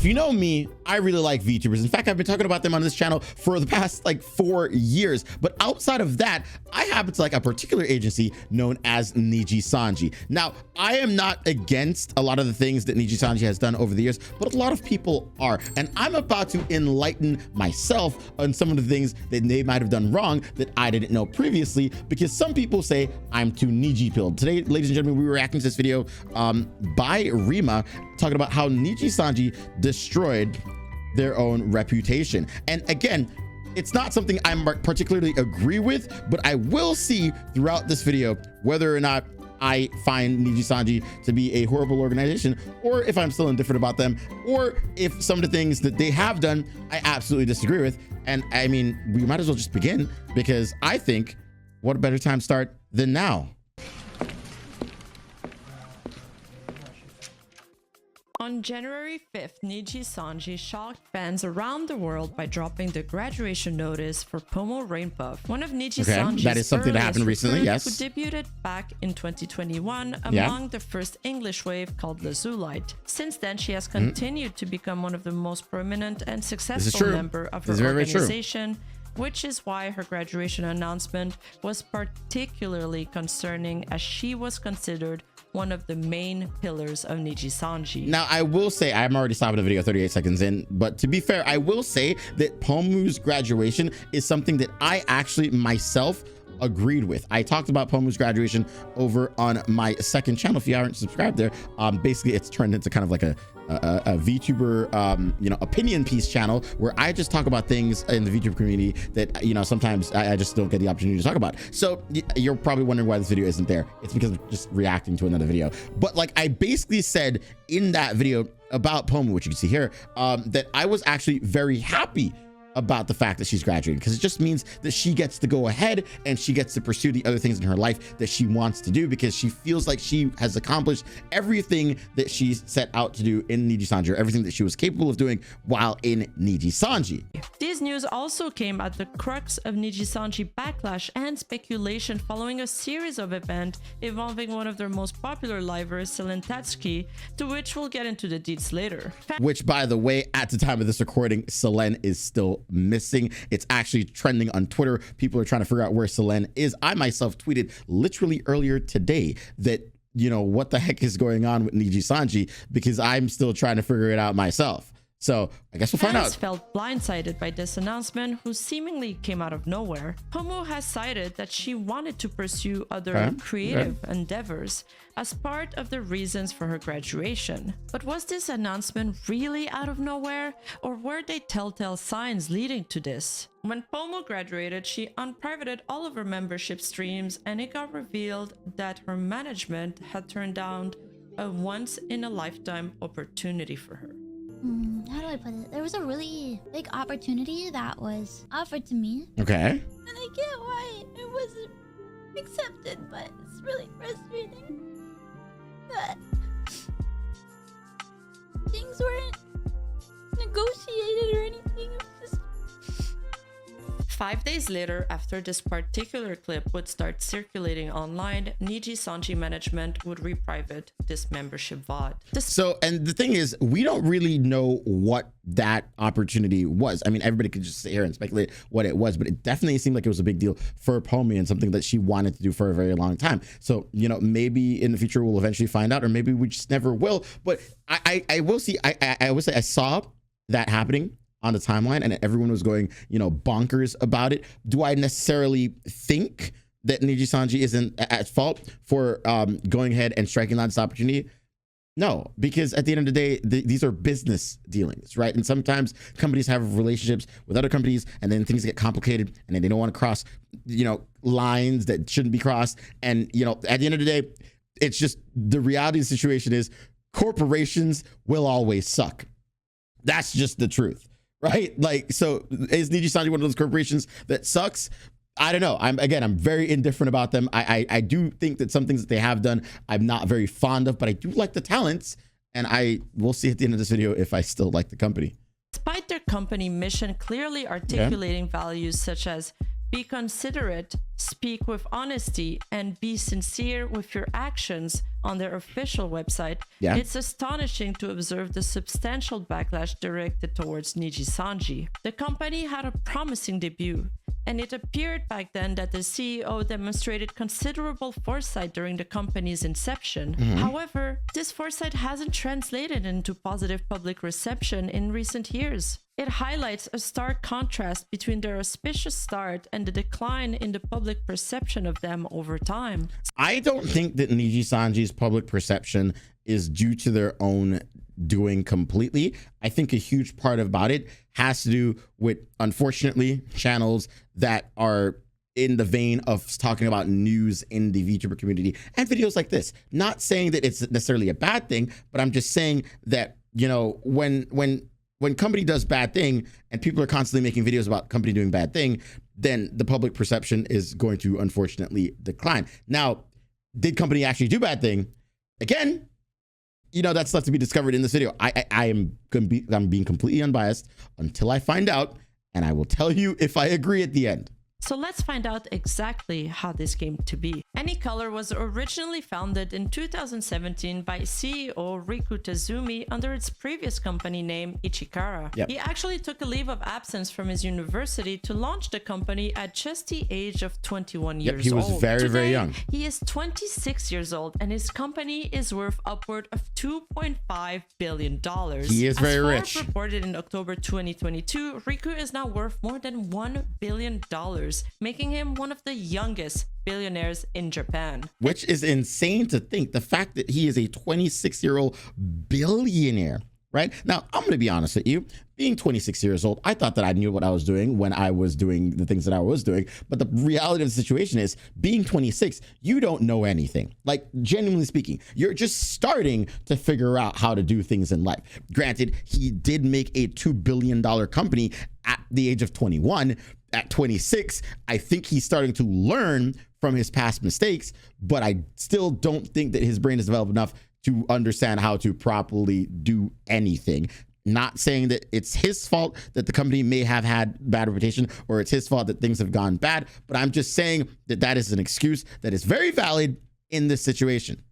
if you know me, I really like VTubers. In fact, I've been talking about them on this channel for the past like 4 years. But outside of that, I happen to like a particular agency known as Nijisanji. Now, I am not against a lot of the things that Nijisanji has done over the years, but a lot of people are. And I'm about to enlighten myself on some of the things that they might have done wrong that I didn't know previously, because some people say I'm too Niji-pilled. Today, ladies and gentlemen, we were reacting to this video by Rima talking about how Nijisanji destroyed their own reputation. And again, it's not something I particularly agree with, but I will see throughout this video whether or not I find Nijisanji to be a horrible organization, or if I'm still indifferent about them, or if some of the things that they have done I absolutely disagree with. And I mean, we might as well just begin, because I think what a better time to start than now. On January 5th, Nijisanji shocked fans around the world by dropping the graduation notice for Pomo Rainpuff, one of Nijisanji's that is something that happened recently, yes. Who debuted back in 2021 among the first English wave called Lazulite. Since then, she has continued to become one of the most prominent and successful members of her organization, which is why her graduation announcement was particularly concerning, as she was considered one of the main pillars of Nijisanji. Now, I will say, I'm already stopping the video 38 seconds in, but to be fair, I will say that Pomu's graduation is something that I actually myself agreed with. I talked about Pomu's graduation over on my second channel. If you aren't subscribed there, basically it's turned into kind of like a VTuber, you know, opinion piece channel where I just talk about things in the VTuber community that, you know, sometimes I just don't get the opportunity to talk about. So you're probably wondering why this video isn't there. It's because I'm just reacting to another video. But like I basically said in that video about Pomu, which you can see here, that I was actually very happy about the fact that she's graduating, because it just means that she gets to go ahead and she gets to pursue the other things in her life that she wants to do, because she feels like she has accomplished everything that she set out to do in Nijisanji, or everything that she was capable of doing while in Nijisanji. This news also came at the crux of Nijisanji backlash and speculation following a series of events involving one of their most popular livers, Selene Tatsuki, to which we'll get into the deets later. Which, by the way, at the time of this recording, Selene is still missing. It's actually trending on Twitter. People are trying to figure out where Selene is. I myself tweeted literally earlier today that, you know, what the heck is going on with Nijisanji, because I'm still trying to figure it out myself. So I guess we'll find out. Felt blindsided by this announcement, who seemingly came out of nowhere. Pomu has cited that she wanted to pursue other creative endeavors as part of the reasons for her graduation. But was this announcement really out of nowhere, or were they telltale signs leading to this? When Pomu graduated, she unprivated all of her membership streams, and it got revealed that her management had turned down a once-in-a-lifetime opportunity for her. How do I put it? There was a really big opportunity that was offered to me. Okay. And I get why it wasn't accepted, but it's really frustrating that things weren't negotiated or anything. It was just... 5 days later, after this particular clip would start circulating online, Nijisanji management would reprivate this membership VOD. So, and the thing is, we don't really know what that opportunity was. I mean, everybody could just sit here and speculate what it was, but it definitely seemed like it was a big deal for Pomu and something that she wanted to do for a very long time. So, you know, maybe in the future we'll eventually find out, or maybe we just never will. But I will see, I will say I saw that happening on the timeline, and everyone was going, you know, bonkers about it. Do I necessarily think that Nijisanji isn't at fault for going ahead and striking down this opportunity? No, because at the end of the day, these are business dealings, right? And sometimes companies have relationships with other companies, and then things get complicated, and then they don't want to cross, you know, lines that shouldn't be crossed. And, you know, at the end of the day, it's just the reality of the situation is corporations will always suck. That's just the truth. Right? Like, so is Nijisanji one of those corporations that sucks? I don't know. I'm very indifferent about them. I do think that some things that they have done, I'm not very fond of, but I do like the talents, and I will see at the end of this video if I still like the company. Despite their company mission clearly articulating values such as be considerate, speak with honesty, and be sincere with your actions, on their official website, it's astonishing to observe the substantial backlash directed towards Nijisanji. The company had a promising debut, and it appeared back then that the CEO demonstrated considerable foresight during the company's inception. However, this foresight hasn't translated into positive public reception in recent years. It highlights a stark contrast between their auspicious start and the decline in the public perception of them over time. I don't think that Nijisanji's public perception is due to their own doing completely. I think a huge part about it has to do with, unfortunately, channels that are in the vein of talking about news in the VTuber community and videos like this. Not saying that it's necessarily a bad thing, but I'm just saying that, you know, when company does bad thing and people are constantly making videos about company doing bad thing, then the public perception is going to unfortunately decline. Now, did company actually do bad thing? Again, you know, that's left to be discovered in this video. I'm being completely unbiased until I find out, and I will tell you if I agree at the end. So let's find out exactly how this came to be. AnyColor was originally founded in 2017 by CEO Riku Tezumi under its previous company name Ichikara. He actually took a leave of absence from his university to launch the company at just the age of 21 years old. He was very, very young. He is 26 years old and his company is worth upward of $2.5 billion. He is very rich. As reported in October 2022, Riku is now worth more than $1 billion, making him one of the youngest billionaires in Japan. Which is insane to think. The fact that he is a 26-year-old billionaire, right? Now, I'm going to be honest with you. Being 26 years old, I thought that I knew what I was doing when I was doing the things that I was doing. But the reality of the situation is, being 26, you don't know anything. Like, genuinely speaking, you're just starting to figure out how to do things in life. Granted, he did make a $2 billion company at the age of 21. At 26, I think he's starting to learn from his past mistakes, but I still don't think that his brain is developed enough to understand how to properly do anything. Not saying that it's his fault that the company may have had bad reputation or it's his fault that things have gone bad, but I'm just saying that that is an excuse that is very valid in this situation.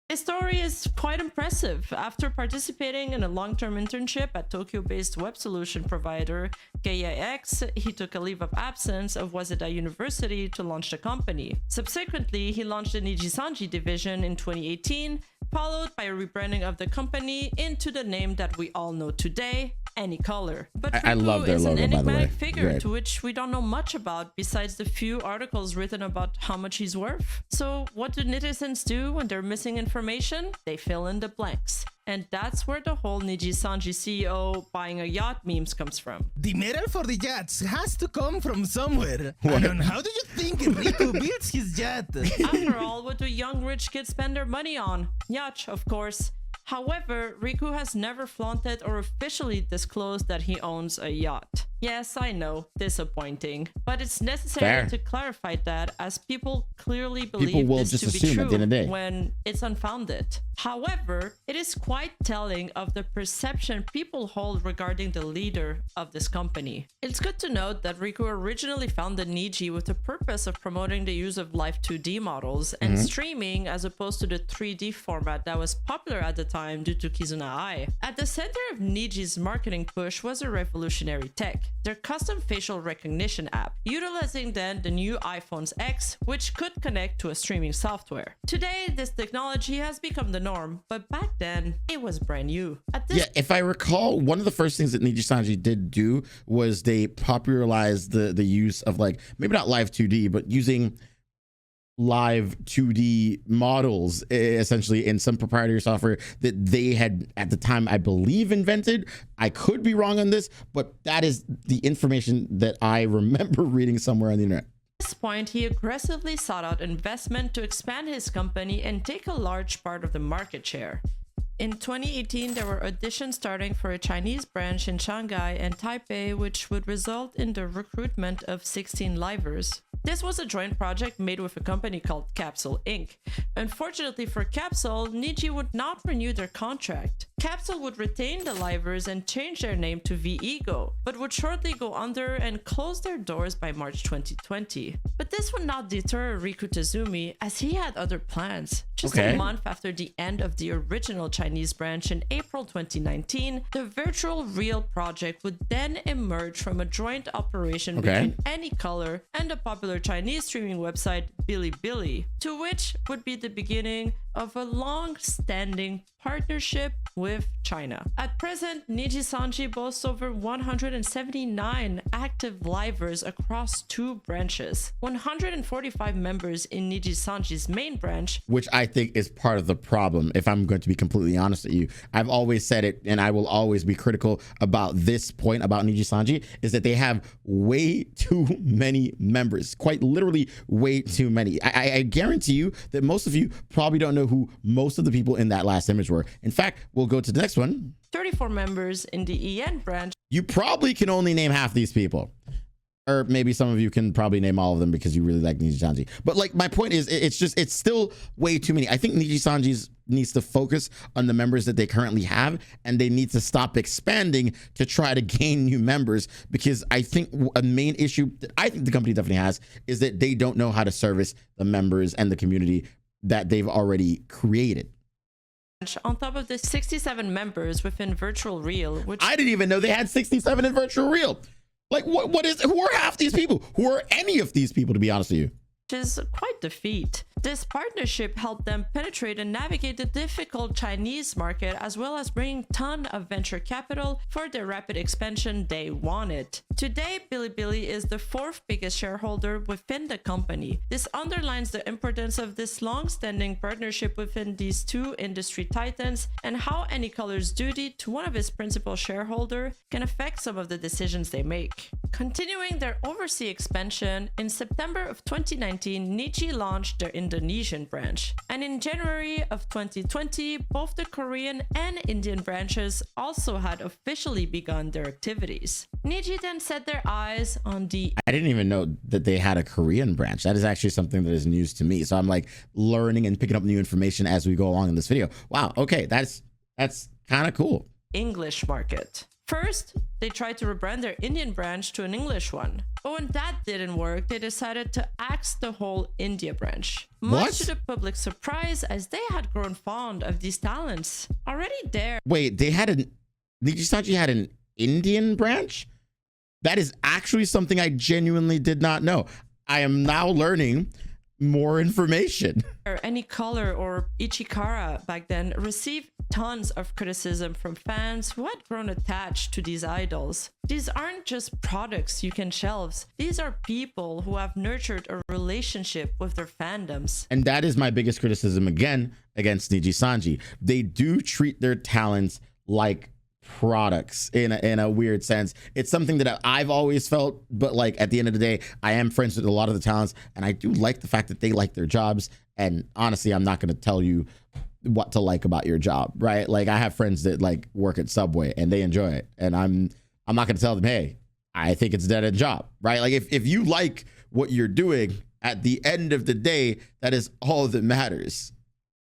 His story is quite impressive. After participating in a long-term internship at Tokyo-based web solution provider GayaX, he took a leave of absence of Waseda University to launch the company. Subsequently, he launched the Nijisanji division in 2018, followed by a rebranding of the company into the name that we all know today, AnyColor. But I love their is logo, an by the way. enigmatic figure Great. to which we don't know much about besides the few articles written about how much he's worth. So what do netizens do when they're missing information? They fill in the blanks. And that's where the whole Nijisanji CEO buying a yacht memes comes from. The metal for the yachts has to come from somewhere. And how do you think Riku builds his yacht? After all, what do young rich kids spend their money on? Yacht, of course. However, Riku has never flaunted or officially disclosed that he owns a yacht. Yes, I know, disappointing. But it's necessary to clarify that, as people clearly believe this to be true when it's unfounded. However, it is quite telling of the perception people hold regarding the leader of this company. It's good to note that Riku originally founded Niji with the purpose of promoting the use of live 2D models and streaming as opposed to the 3D format that was popular at the time due to Kizuna Ai. At the center of Niji's marketing push was a revolutionary tech, their custom facial recognition app, utilizing then the new iPhone's X, which could connect to a streaming software. Today, this technology has become the norm, but back then, it was brand new. If I recall, one of the first things that Nijisanji did do was they popularized the use of, like, maybe not live 2D, but using live 2D models essentially in some proprietary software that they had at the time, I believe, invented. I could be wrong on this, but that is the information that I remember reading somewhere on the internet. At this point, he aggressively sought out investment to expand his company and take a large part of the market share. In 2018, there were auditions starting for a Chinese branch in Shanghai and Taipei, which would result in the recruitment of 16 livers. This was a joint project made with a company called Capsule Inc. Unfortunately for Capsule, Niji would not renew their contract. Capsule would retain the Livers and change their name to V-Ego, but would shortly go under and close their doors by March 2020. But this would not deter Riku Tezumi, as he had other plans. Just a month after the end of the original Chinese branch in April 2019, the Virtual Real project would then emerge from a joint operation between AnyColor and the popular Chinese streaming website Bilibili, to which would be the beginning of a long-standing partnership with China. At present, Nijisanji boasts over 179 active livers across 2 branches, 145 members in Nijisanji's main branch, which I think is part of the problem. If I'm going to be completely honest with you, I've always said it, and I will always be critical about this point about Nijisanji, is that they have way too many members, quite literally way too many. I guarantee you that most of you probably don't know who most of the people in that last image were. In fact, we'll go to the next one. 34 members in the EN branch. You probably can only name half these people. Or maybe some of you can probably name all of them because you really like Nijisanji. But like, my point is, it's still way too many. I think Nijisanji needs to focus on the members that they currently have, and they need to stop expanding to try to gain new members, because I think a main issue that I think the company definitely has is that they don't know how to service the members and the community that they've already created. On top of the 67 members within Virtual Real, which I didn't even know they had 67 in Virtual Real. Like, who are half these people? Who are any of these people, to be honest with you? is quite the feat. This partnership helped them penetrate and navigate the difficult Chinese market, as well as bring a ton of venture capital for the rapid expansion they wanted. Today, Bilibili is the 4th biggest shareholder within the company. This underlines the importance of this long-standing partnership within these two industry titans, and how AnyColor's duty to one of its principal shareholders can affect some of the decisions they make. Continuing their overseas expansion, in September of 2019, Niji launched their Indonesian branch. And in January of 2020, both the Korean and Indian branches also had officially begun their activities. Niji then set their eyes on the... I didn't even know that they had a Korean branch. That is actually something that is news to me. So I'm like learning and picking up new information as we go along in this video. Wow, okay, that's kind of cool. English market. First, they tried to rebrand their Indian branch to an English one. But when that didn't work, they decided to axe the whole India branch. Much to the public's surprise, as they had grown fond of these talents. Already there. Wait, Nijisanji had an Indian branch? That is actually something I genuinely did not know. I am now learning more information. AnyColor, or Ichikara back then, received tons of criticism from fans who had grown attached to these idols. These aren't just products you can shelve. These are people who have nurtured a relationship with their fandoms. And that is my biggest criticism again against Nijisanji. They do treat their talents like products in a weird sense. It's something that I've always felt, but like at the end of the day, I am friends with a lot of the talents, and I do like the fact that they like their jobs. And honestly, I'm not going to tell you what to like about your job, right? Like, I have friends that like work at Subway and they enjoy it, and I'm not going to tell them, hey, I think it's a dead-end job, right? Like, if you like what you're doing, at the end of the day, that is all that matters.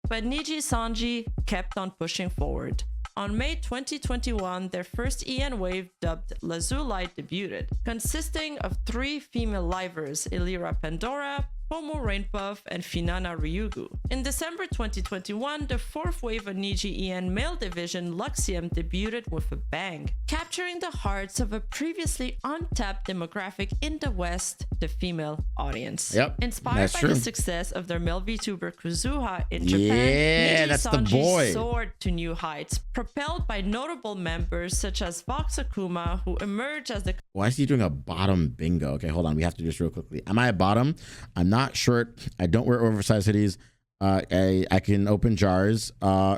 But Nijisanji kept on pushing forward. On May 2021, their first EN wave, dubbed Lazuli, debuted, consisting of 3 female livers, Illyra Pandora, Pomo Rainpuff, and Finana Ryugu. In December 2021, the 4th wave of Niji EN male division, Luxium, debuted with a bang, capturing the hearts of a previously untapped demographic in the West, the female audience. Yep, inspired by the success of their male VTuber Kuzuha in Japan, Nijisanji soared to new heights, propelled by notable members such as Vox Akuma, who emerged as the... Why is he doing a bottom bingo? Okay, hold on. We have to do this real quickly. Am I a bottom? I'm not short. I don't wear oversized hoodies. I can open jars. Yeah,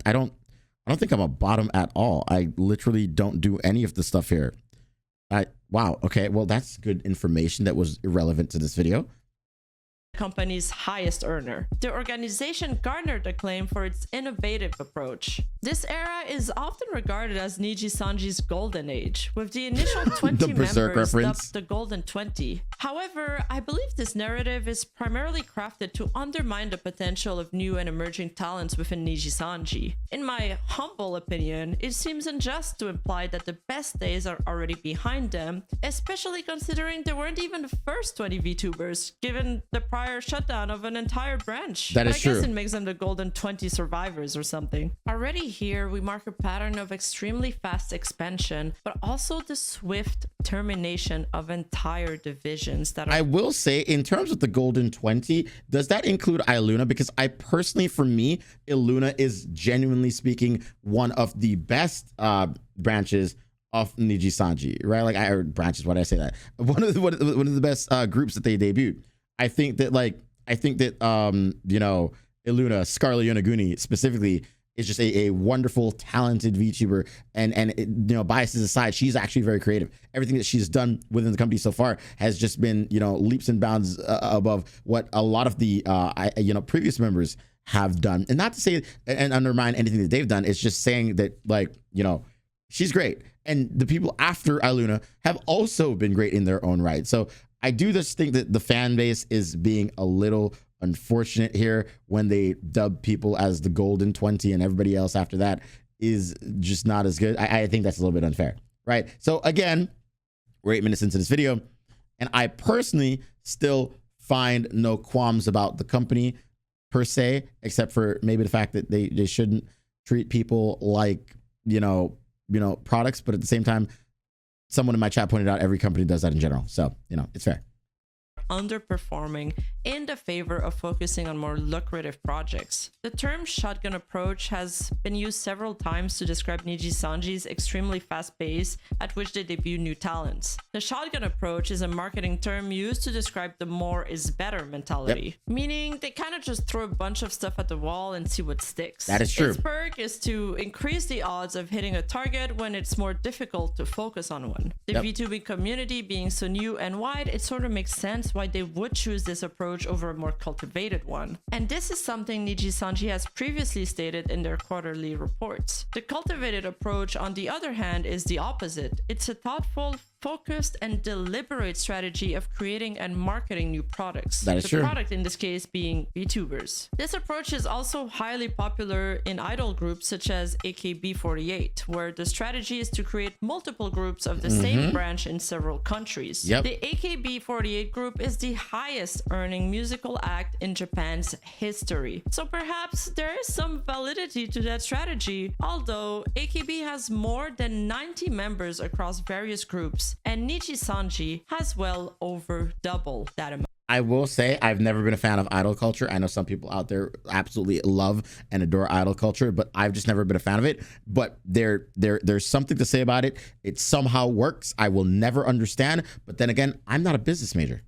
I don't think I'm a bottom at all. I literally don't do any of the stuff here. Wow. Okay. Well, that's good information that was irrelevant to this video. company's highest earner. The organization garnered acclaim for its innovative approach. This era is often regarded as Nijisanji's golden age, with the initial 20 members dubbed the Golden 20. However, I believe this narrative is primarily crafted to undermine the potential of new and emerging talents within Nijisanji. In my humble opinion, it seems unjust to imply that the best days are already behind them, especially considering they weren't even the first 20 VTubers, given the prior shutdown of an entire branch. That is true. I guess it makes them the Golden 20 survivors or something. Already here, we mark a pattern of extremely fast expansion, but also the swift termination of entire divisions that are... I will say, in terms of the Golden 20, does that include Iluna? Because I personally, for me, Iluna is genuinely speaking one of the best branches of Nijisanji, right? Like, branches, why did I say that? One of the best groups that they debuted. I think that you know, Iluna, Scarlet Yonaguni specifically, is just a wonderful, talented VTuber, and it, you know, biases aside, she's actually very creative. Everything that she's done within the company so far has just been, you know, leaps and bounds above what a lot of the you know, previous members have done. And not to say and undermine anything that they've done, it's just saying that, like, you know, she's great, and the people after Iluna have also been great in their own right. So I do just think that the fan base is being a little unfortunate here when they dub people as the Golden 20 and everybody else after that is just not as good. I think that's a little bit unfair, right? So again, we're 8 minutes into this video, and I personally still find no qualms about the company per se, except for maybe the fact that they shouldn't treat people like, you know, products. But at the same time, someone in my chat pointed out every company does that in general. So, you know, it's fair. Underperforming in the favor of focusing on more lucrative projects. The term shotgun approach has been used several times to describe Nijisanji's extremely fast pace at which they debut new talents. The shotgun approach is a marketing term used to describe the more is better mentality, meaning they kind of just throw a bunch of stuff at the wall and see what sticks. That is true. Its perk is to increase the odds of hitting a target when it's more difficult to focus on one. The VTubing community being so new and wide, it sort of makes sense why they would choose this approach over a more cultivated one. And this is something Nijisanji has previously stated in their quarterly reports. The cultivated approach, on the other hand, is the opposite. It's a thoughtful, focused, and deliberate strategy of creating and marketing new products. That is true. The product in this case being VTubers. This approach is also highly popular in idol groups such as AKB48, where the strategy is to create multiple groups of the same branch in several countries. The AKB48 group is the highest earning musical act in Japan's history. So perhaps there is some validity to that strategy, although AKB has more than 90 members across various groups, and Nijisanji has well over double that amount. I will say I've never been a fan of idol culture. I know some people out there absolutely love and adore idol culture, but I've just never been a fan of it. But there's something to say about it. It somehow works. I will never understand. But then again, I'm not a business major.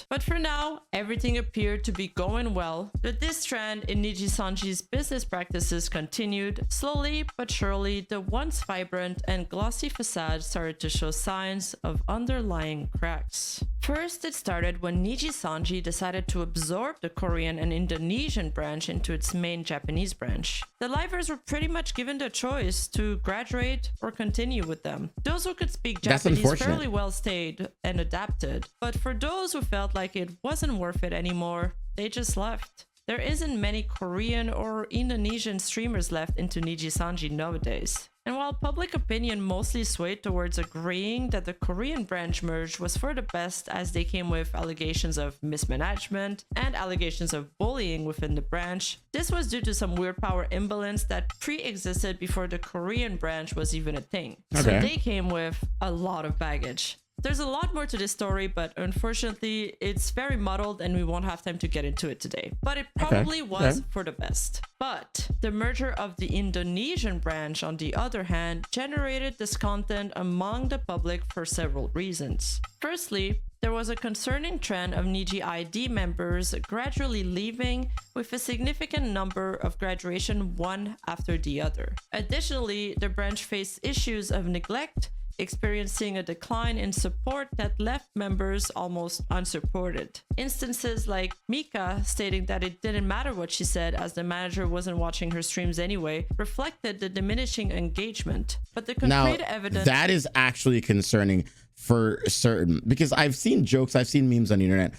But for now, everything appeared to be going well, but this trend in Nijisanji's business practices continued. Slowly but surely, the once vibrant and glossy facade started to show signs of underlying cracks. First, it started when Nijisanji decided to absorb the Korean and Indonesian branch into its main Japanese branch. The livers were pretty much given the choice to graduate or continue with them. Those who could speak Japanese fairly well stayed and adapted, but for those who felt like it wasn't worth it anymore, they just left. There isn't many Korean or Indonesian streamers left into Nijisanji nowadays. And while public opinion mostly swayed towards agreeing that the Korean branch merge was for the best, as they came with allegations of mismanagement and allegations of bullying within the branch, this was due to some weird power imbalance that pre-existed before the Korean branch was even a thing. So they came with a lot of baggage. There's a lot more to this story, but unfortunately, it's very muddled and we won't have time to get into it today. But it probably was for the best. But the merger of the Indonesian branch, on the other hand, generated discontent among the public for several reasons. Firstly, there was a concerning trend of Niji ID members gradually leaving, with a significant number of graduation one after the other. Additionally, the branch faced issues of neglect, experiencing a decline in support that left members almost unsupported. Instances like Mika stating that it didn't matter what she said as the manager wasn't watching her streams anyway reflected the diminishing engagement. But the concrete evidence... That is actually concerning for certain, because I've seen jokes, I've seen memes on the internet,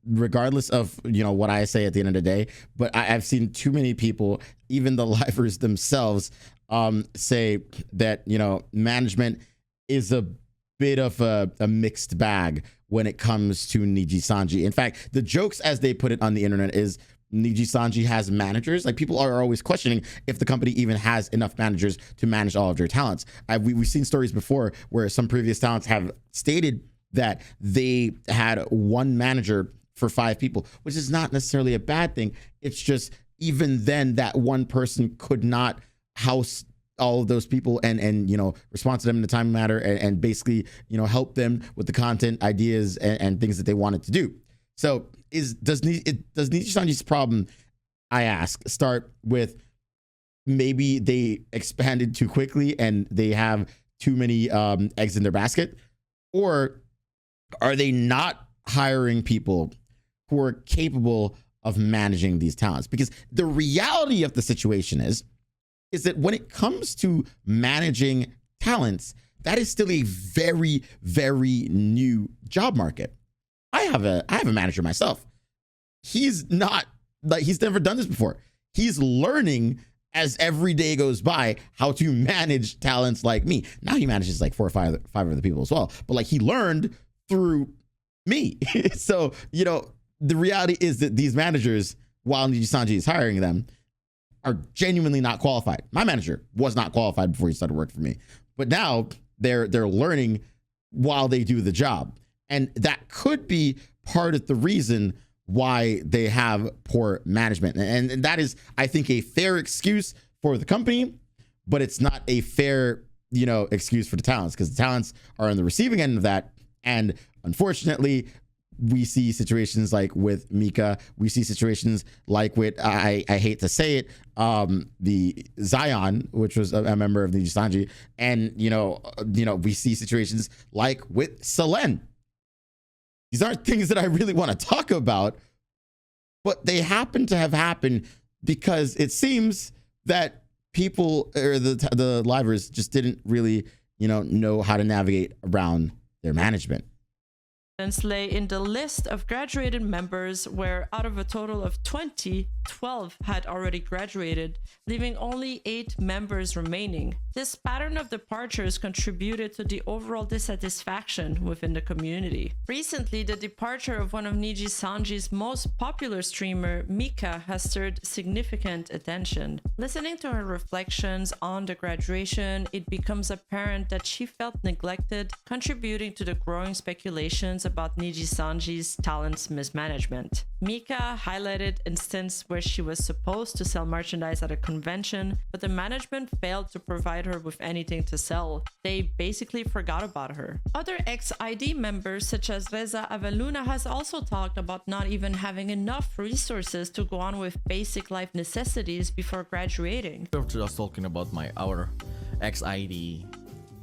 regardless of, you know, what I say at the end of the day, but I've seen too many people, even the livers themselves, say that, you know, management is a bit of a mixed bag when it comes to Nijisanji. In fact, the jokes as they put it on the internet is Nijisanji has managers. Like, people are always questioning if the company even has enough managers to manage all of their talents. We've seen stories before where some previous talents have stated that they had one manager for 5 people, which is not necessarily a bad thing. It's just, even then, that one person could not house all of those people and you know, respond to them in a timely manner and basically, you know, help them with the content ideas and things that they wanted to do. So does Nijisanji's problem, I ask, start with maybe they expanded too quickly and they have too many eggs in their basket? Or are they not hiring people who are capable of managing these talents? Because the reality of the situation is that when it comes to managing talents, that is still a very, very new job market. I have a manager myself. He's never done this before. He's learning as every day goes by how to manage talents like me. Now he manages like 4 or 5 other people as well. But like, he learned through me. So, you know, the reality is that these managers, while Nijisanji is hiring them, are genuinely not qualified. My manager was not qualified before he started working for me, but now they're learning while they do the job. And that could be part of the reason why they have poor management. And that is, I think, a fair excuse for the company, but it's not a fair, you know, excuse for the talents, because the talents are on the receiving end of that. And unfortunately, we see situations like with Mika. We see situations like with, I hate to say it, the Zion, which was a member of Nijisanji. And, you know, we see situations like with Selen. These aren't things that I really want to talk about, but they happen to have happened because it seems that people, or the livers, just didn't really, you know how to navigate around their management. Lay in the list of graduated members, where out of a total of 20, 12 had already graduated, leaving only 8 members remaining. This pattern of departures contributed to the overall dissatisfaction within the community. Recently, the departure of one of Nijisanji's most popular streamer, Mika, has stirred significant attention. Listening to her reflections on the graduation, it becomes apparent that she felt neglected, contributing to the growing speculations about Nijisanji's talents mismanagement. Mika highlighted instance where she was supposed to sell merchandise at a convention, but the management failed to provide her with anything to sell. They basically forgot about her. Other ex-ID members such as Reza Aveluna has also talked about not even having enough resources to go on with basic life necessities before graduating. We're just talking about our ex-ID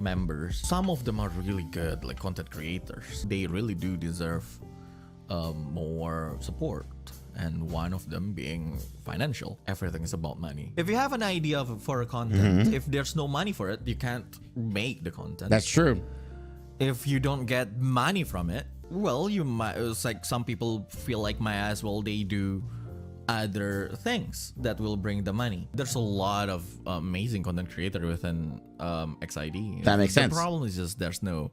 members. Some of them are really good, like content creators. They really do deserve more support, and one of them being financial. Everything is about money. If you have an idea for a content, if there's no money for it, you can't make the content. That's true. If you don't get money from it, well, you might, it's like some people feel like might as well they do other things that will bring the money. There's a lot of amazing content creator within XID. That makes sense. The problem is just there's no,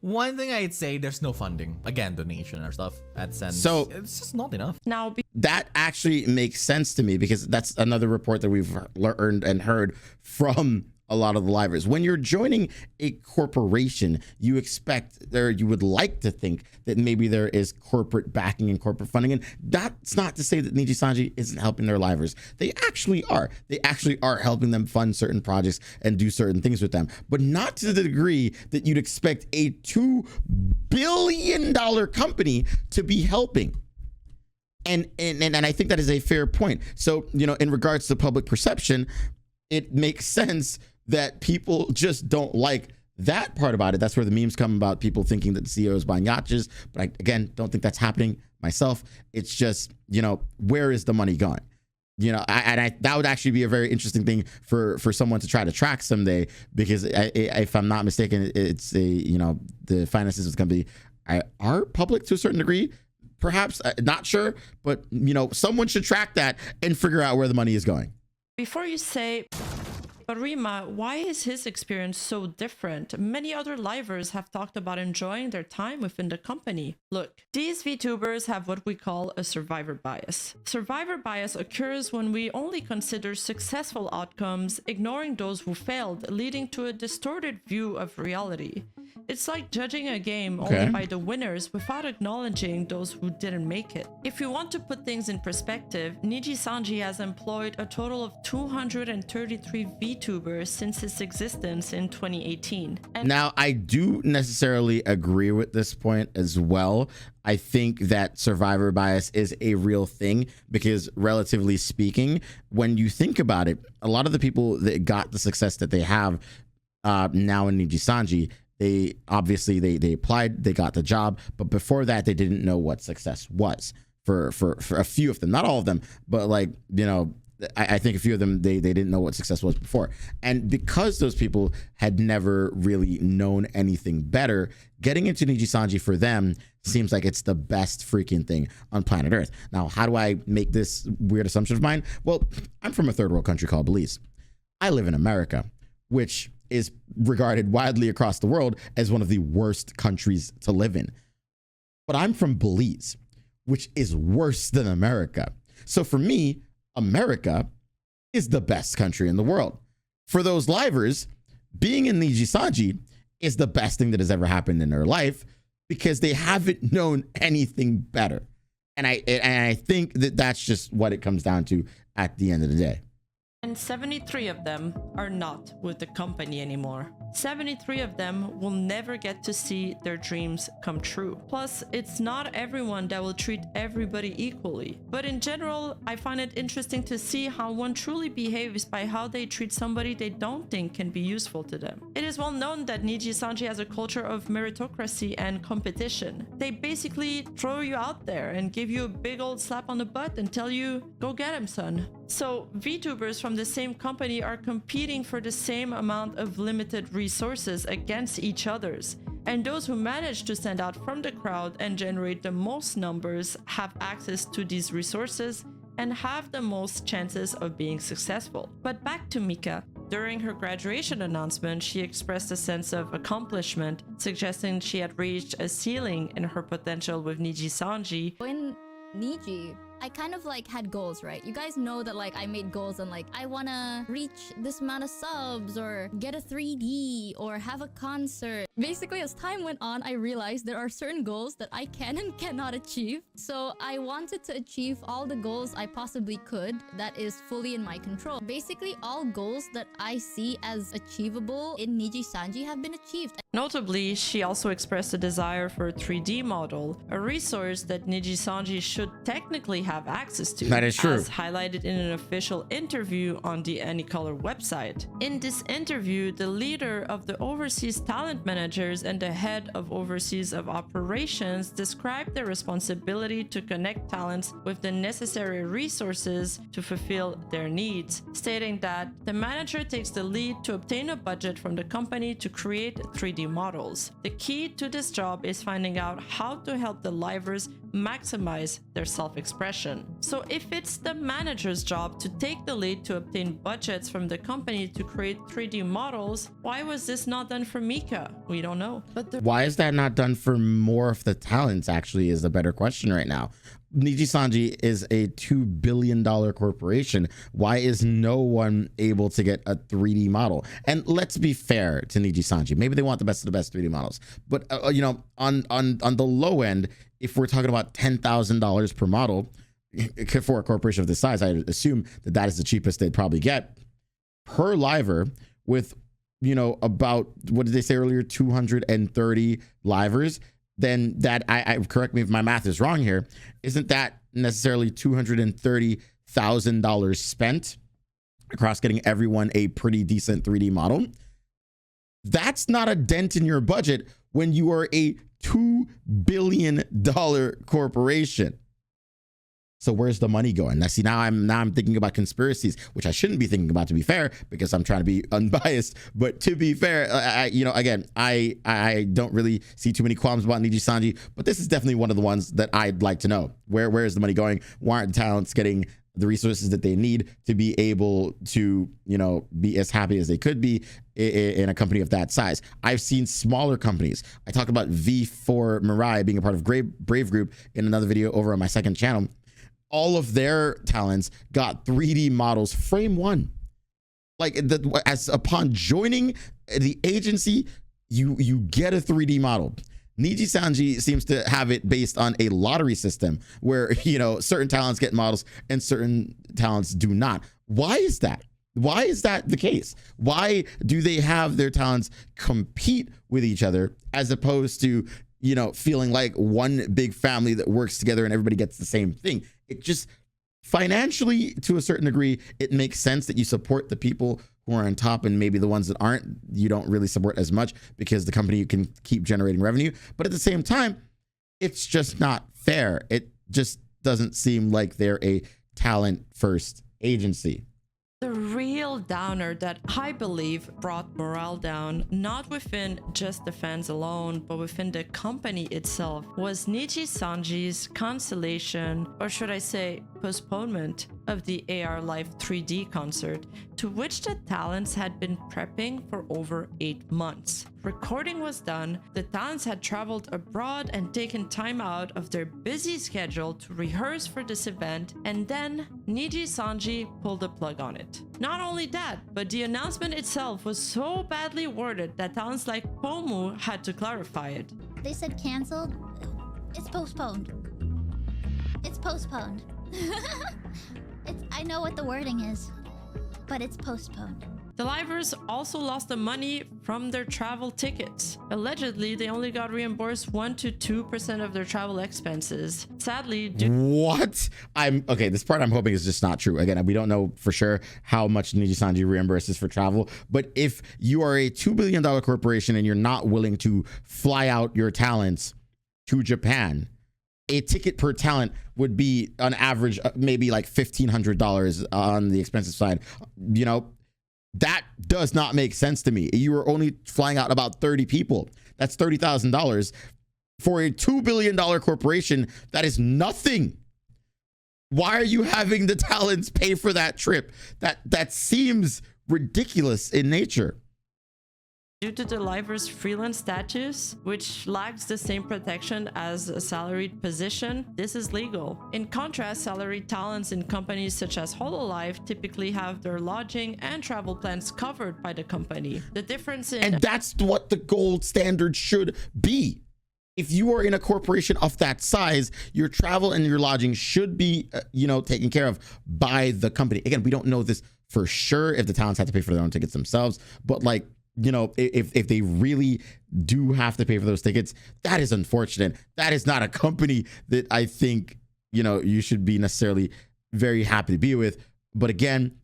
one thing I'd say, there's no funding. Again, donation or stuff, AdSense. So it's just not enough. Now, that actually makes sense to me, because that's another report that we've learned and heard from a lot of the livers. When you're joining a corporation, you expect, or you would like to think, that maybe there is corporate backing and corporate funding. And that's not to say that Nijisanji isn't helping their livers. They actually are. They actually are helping them fund certain projects and do certain things with them, but not to the degree that you'd expect a $2 billion company to be helping. And I think that is a fair point. So, you know, in regards to public perception, it makes sense that people just don't like that part about it, that's where the memes come about people thinking that the CEO is buying yachts. But I, again, don't think that's happening myself. It's just, you know, where is the money going? You know, that would actually be a very interesting thing for someone to try to track someday, because if I'm not mistaken, it's a, you know, the finances of the company are public to a certain degree, perhaps, not sure, but, you know, someone should track that and figure out where the money is going. Before you say, but Rima, why is his experience so different? Many other livers have talked about enjoying their time within the company. Look, these VTubers have what we call a survivor bias. Survivor bias occurs when we only consider successful outcomes, ignoring those who failed, leading to a distorted view of reality. It's like judging a game only by the winners without acknowledging those who didn't make it. If you want to put things in perspective, Nijisanji has employed a total of 233 VTubers since its existence in 2018. And now, I do necessarily agree with this point as well. I think that survivor bias is a real thing because, relatively speaking, when you think about it, a lot of the people that got the success that they have now in Nijisanji, they obviously they applied, they got the job, but before that they didn't know what success was for a few of them, not all of them, but like, you know, I think a few of them, they didn't know what success was before. And because those people had never really known anything better, getting into Nijisanji for them seems like it's the best freaking thing on planet Earth. Now, how do I make this weird assumption of mine? Well, I'm from a third world country called Belize. I live in America, which is regarded widely across the world as one of the worst countries to live in. But I'm from Belize, which is worse than America. So for me, America is the best country in the world. For those livers, being in Nijisanji is the best thing that has ever happened in their life because they haven't known anything better. And I think that that's just what it comes down to at the end of the day. And 73 of them are not with the company anymore. 73 of them will never get to see their dreams come true. Plus, it's not everyone that will treat everybody equally. But in general, I find it interesting to see how one truly behaves by how they treat somebody they don't think can be useful to them. It is well known that Nijisanji has a culture of meritocracy and competition. They basically throw you out there and give you a big old slap on the butt and tell you, go get him, son. So VTubers from the same company are competing for the same amount of limited resources against each others. And those who manage to stand out from the crowd and generate the most numbers have access to these resources and have the most chances of being successful. But back to Mika. During her graduation announcement, she expressed a sense of accomplishment, suggesting she had reached a ceiling in her potential with Nijisanji. When Niji, I kind of like had goals, right? You guys know that like I made goals and like I wanna reach this amount of subs or get a 3D or have a concert. Basically, as time went on, I realized there are certain goals that I can and cannot achieve. So I wanted to achieve all the goals I possibly could that is fully in my control. Basically, all goals that I see as achievable in Nijisanji have been achieved. Notably, she also expressed a desire for a 3D model, a resource that Nijisanji should technically have access to. That is true. As highlighted in an official interview on the Anycolor website. In this interview, the leader of the overseas talent managers and the head of overseas of operations described their responsibility to connect talents with the necessary resources to fulfill their needs, stating that the manager takes the lead to obtain a budget from the company to create 3D models. The key to this job is finding out how to help the livers maximize their self-expression. So if it's the manager's job to take the lead to obtain budgets from the company to create 3D models, why was this not done for Mika? We don't know. But why is that not done for more of the talents, actually, is the better question right now. Nijisanji is a $2 billion corporation. Why is no one able to get a 3D model? And let's be fair to Nijisanji. Maybe they want the best of the best 3D models. But, you know, on the low end, if we're talking about $10,000 per model for a corporation of this size, I assume that that is the cheapest they'd probably get per liver with, you know, about, what did they say earlier, 230 livers. Then that, I correct me if my math is wrong here, isn't that necessarily $230,000 spent across getting everyone a pretty decent 3D model? That's not a dent in your budget when you are a $2 billion corporation. So where's the money going? Now I'm thinking about conspiracies, which I shouldn't be thinking about, to be fair, because I'm trying to be unbiased. But to be fair, I don't really see too many qualms about Nijisanji, but this is definitely one of the ones that I'd like to know. Where is the money going? Why aren't the talents getting the resources that they need to be able to, be as happy as they could be in a company of that size? I've seen smaller companies. I talked about V4 Mirai being a part of Brave Group in another video over on my second channel. All of their talents got 3D models frame one. As upon joining the agency, you get a 3D model. Nijisanji seems to have it based on a lottery system where, certain talents get models and certain talents do not. Why is that? Why is that the case? Why do they have their talents compete with each other as opposed to, feeling like one big family that works together and everybody gets the same thing? It just, financially, to a certain degree, it makes sense that you support the people who are on top, and maybe the ones that aren't, you don't really support as much because the company can keep generating revenue. But at the same time, it's just not fair. It just doesn't seem like they're a talent first agency. The real downer that I believe brought morale down, not within just the fans alone, but within the company itself, was Nijisanji's cancellation, or should I say postponement, of the AR Live 3D concert, to which the talents had been prepping for over 8 months. Recording was done, the talents had traveled abroad and taken time out of their busy schedule to rehearse for this event, and then Nijisanji pulled the plug on it. Not only that, but the announcement itself was so badly worded that talents like Pomu had to clarify it. They said canceled. It's postponed. It's postponed. I know what the wording is, but it's postponed. The livers also lost the money from their travel tickets. Allegedly, they only got reimbursed 1 to 2% of their travel expenses. Sadly, what? This part I'm hoping is just not true. Again, we don't know for sure how much Nijisanji reimburses for travel, but if you are a $2 billion corporation and you're not willing to fly out your talents to Japan, a ticket per talent would be on average maybe like $1,500 on the expensive side. That does not make sense to me. You are only flying out about 30 people. That's $30,000 for a $2 billion corporation. That is nothing. Why are you having the talents pay for that trip? That seems ridiculous in nature. Due to the livers' freelance status, which lacks the same protection as a salaried position, this is legal. In contrast, salaried talents in companies such as Hololive typically have their lodging and travel plans covered by the company. The difference in... And that's what the gold standard should be. If you are in a corporation of that size, your travel and your lodging should be, taken care of by the company. Again, we don't know this for sure if the talents have to pay for their own tickets themselves, but if they really do have to pay for those tickets, that is unfortunate. That is not a company that I think, you should be necessarily very happy to be with. But again,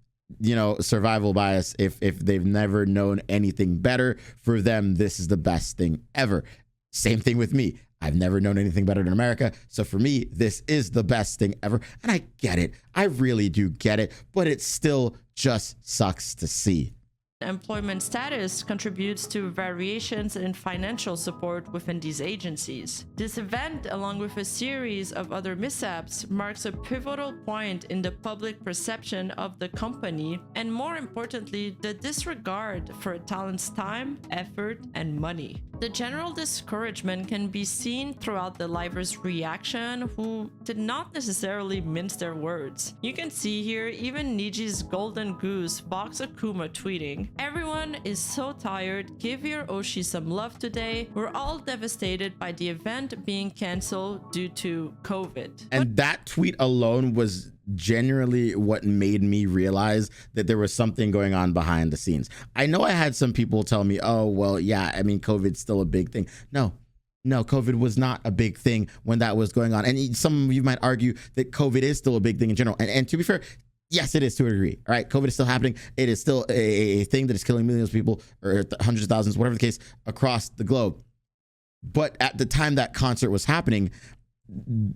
survival bias, if they've never known anything better, for them, this is the best thing ever. Same thing with me. I've never known anything better than America. So for me, this is the best thing ever. And I get it. I really do get it. But it still just sucks to see. Employment status contributes to variations in financial support within these agencies. This event, along with a series of other mishaps, marks a pivotal point in the public perception of the company, and more importantly, the disregard for a talent's time, effort, and money. The general discouragement can be seen throughout the livers' reaction, who did not necessarily mince their words. You can see here even Niji's golden goose Box Akuma tweeting, "Everyone is so tired, give your Oshi some love today. We're all devastated by the event being cancelled due to COVID." And that tweet alone was genuinely what made me realize that there was something going on behind the scenes. I know I had some people tell me, oh, well, yeah, COVID's still a big thing. No, COVID was not a big thing when that was going on. And some of you might argue that COVID is still a big thing in general. And to be fair, Yes, it is to a degree. All right. COVID is still happening. It is still a thing that is killing millions of people or hundreds of thousands, whatever the case, across the globe. But at the time that concert was happening,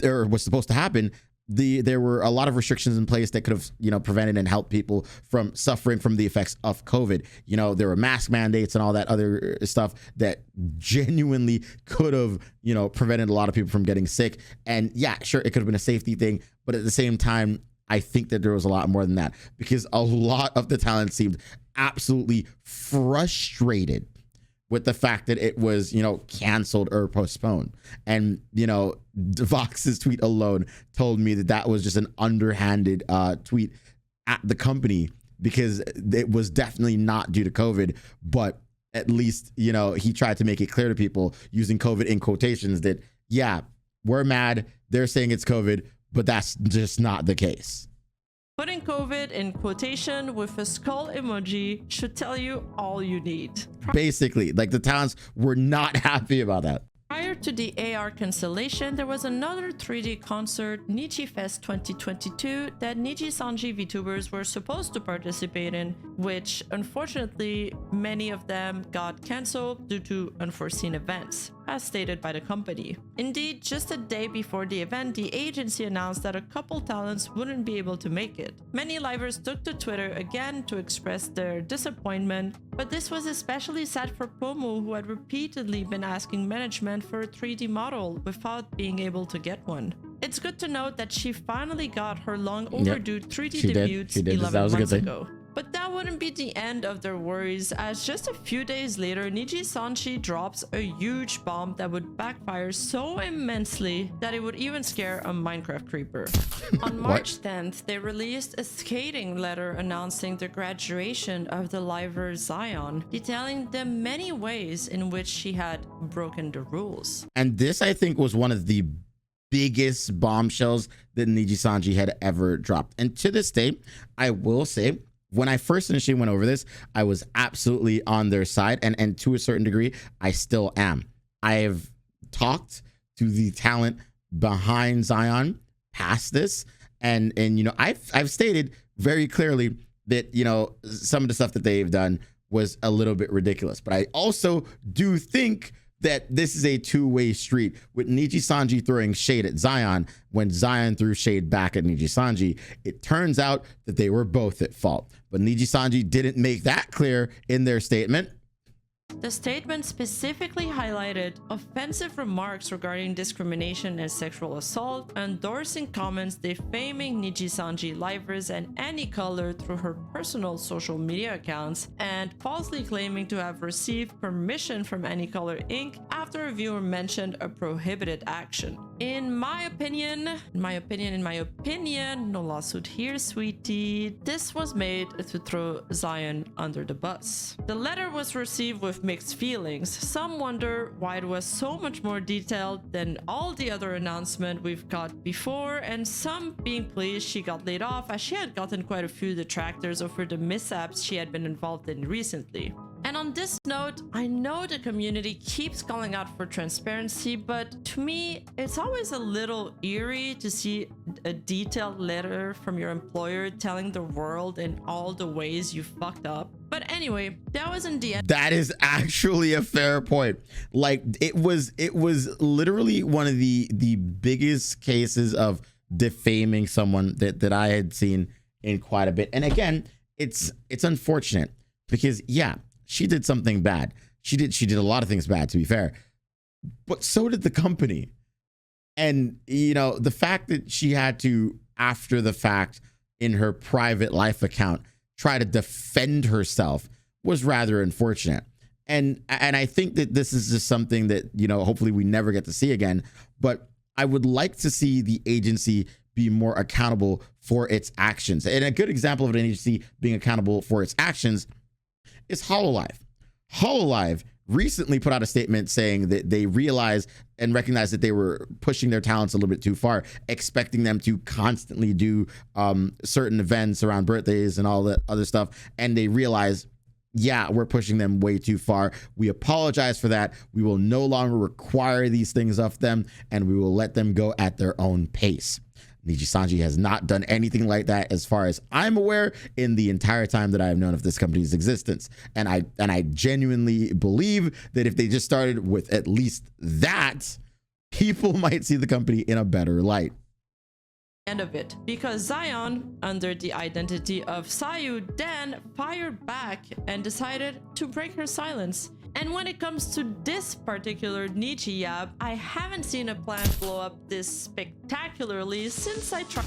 or was supposed to happen, there were a lot of restrictions in place that could have, prevented and helped people from suffering from the effects of COVID. There were mask mandates and all that other stuff that genuinely could have, prevented a lot of people from getting sick. And yeah, sure, it could have been a safety thing, but at the same time, I think that there was a lot more than that, because a lot of the talent seemed absolutely frustrated with the fact that it was, canceled or postponed. And, Vox's tweet alone told me that was just an underhanded tweet at the company, because it was definitely not due to COVID, but at least, he tried to make it clear to people using COVID in quotations that, yeah, we're mad. They're saying it's COVID, but that's just not the case. Putting COVID in quotation with a skull emoji should tell you all you need. Basically, like, the talents were not happy about that. Prior to the AR cancellation, there was another 3D concert, NijiFest 2022, that Nijisanji VTubers were supposed to participate in, which unfortunately many of them got cancelled due to unforeseen events, as stated by the company. Indeed, just a day before the event, the agency announced that a couple talents wouldn't be able to make it. Many livers took to Twitter again to express their disappointment, but this was especially sad for Pomu, who had repeatedly been asking management for a 3D model without being able to get one. It's good to note that she finally got her long overdue 3D debut 11 months ago. But that wouldn't be the end of their worries, as just a few days later, Nijisanji drops a huge bomb that would backfire so immensely that it would even scare a Minecraft creeper. On March 10th, they released a scathing letter announcing the graduation of the liver Zion, detailing the many ways in which she had broken the rules. And this, I think, was one of the biggest bombshells that Nijisanji had ever dropped. And to this day, I will say, when I first initially went over this, I was absolutely on their side, and to a certain degree, I still am. I have talked to the talent behind Zion past this, and I've stated very clearly that some of the stuff that they've done was a little bit ridiculous. But I also do think that this is a two-way street, with Nijisanji throwing shade at Zion when Zion threw shade back at Nijisanji. It turns out that they were both at fault, but Nijisanji didn't make that clear in their statement. The statement specifically highlighted offensive remarks regarding discrimination and sexual assault, endorsing comments defaming Nijisanji livers and any color through her personal social media accounts, and falsely claiming to have received permission from Any Color Inc. after a viewer mentioned a prohibited action. In my opinion, no lawsuit here, sweetie, this was made to throw Zion under the bus. The letter was received with mixed feelings. Some wonder why it was so much more detailed than all the other announcements we've got before, and some being pleased she got laid off, as she had gotten quite a few detractors over the mishaps she had been involved in recently. And on this note, I know the community keeps calling out for transparency, but to me, it's always a little eerie to see a detailed letter from your employer telling the world in all the ways you fucked up. But anyway, that was in the end. That is actually a fair point. Like, it was literally one of the biggest cases of defaming someone that I had seen in quite a bit. And again, it's unfortunate, because yeah, she did something bad. She did a lot of things bad, to be fair, but so did the company. And the fact that she had to, after the fact, in her private life account, try to defend herself was rather unfortunate. And I think that this is just something that hopefully we never get to see again. But I would like to see the agency be more accountable for its actions. And a good example of an agency being accountable for its actions is HoloLive. HoloLive recently put out a statement saying that they realized and recognized that they were pushing their talents a little bit too far, expecting them to constantly do certain events around birthdays and all that other stuff. And they realized, yeah, we're pushing them way too far. We apologize for that. We will no longer require these things of them, and we will let them go at their own pace. Nijisanji has not done anything like that as far as I'm aware in the entire time that I have known of this company's existence. And I genuinely believe that if they just started with at least that, people might see the company in a better light. End of it, because Zion, under the identity of Sayu, then fired back and decided to break her silence. And when it comes to this particular Niji yab, I haven't seen a plant blow up this spectacularly since I tried.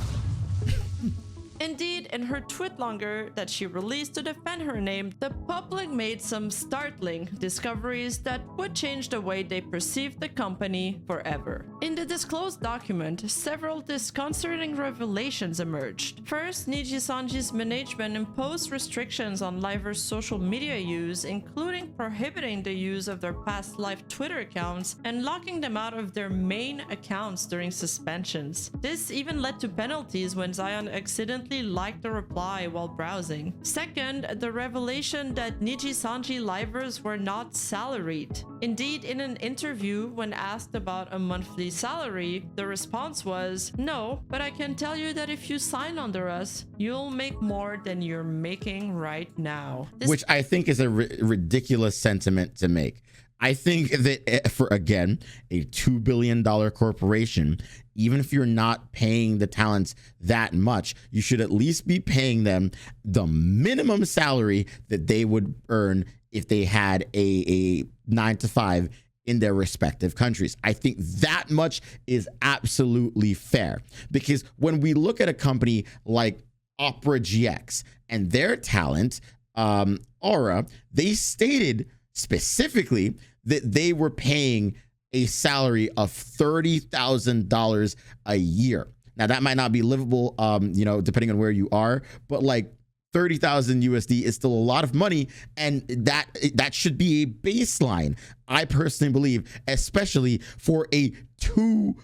Indeed, in her tweet longer that she released to defend her name, the public made some startling discoveries that would change the way they perceive the company forever. In the disclosed document, several disconcerting revelations emerged. First, Nijisanji's management imposed restrictions on livers' social media use, including prohibiting the use of their past live Twitter accounts and locking them out of their main accounts during suspensions. This even led to penalties when Zion accidentally liked a reply while browsing. Second, the revelation that Nijisanji livers were not salaried. Indeed, in an interview, when asked about a monthly salary, the response was, "No, but I can tell you that if you sign under us, you'll make more than you're making right now." Which I think is a ridiculous sentiment to make. I think that for, again, a $2 billion corporation, even if you're not paying the talents that much, you should at least be paying them the minimum salary that they would earn if they had a 9-to-5 in their respective countries. I think that much is absolutely fair, because when we look at a company like Opera GX and their talent, Aura, they stated specifically that they were paying a salary of $30,000 a year. Now that might not be livable, you know, depending on where you are, but like 30,000 USD is still a lot of money, and that should be a baseline, I personally believe, especially for a $2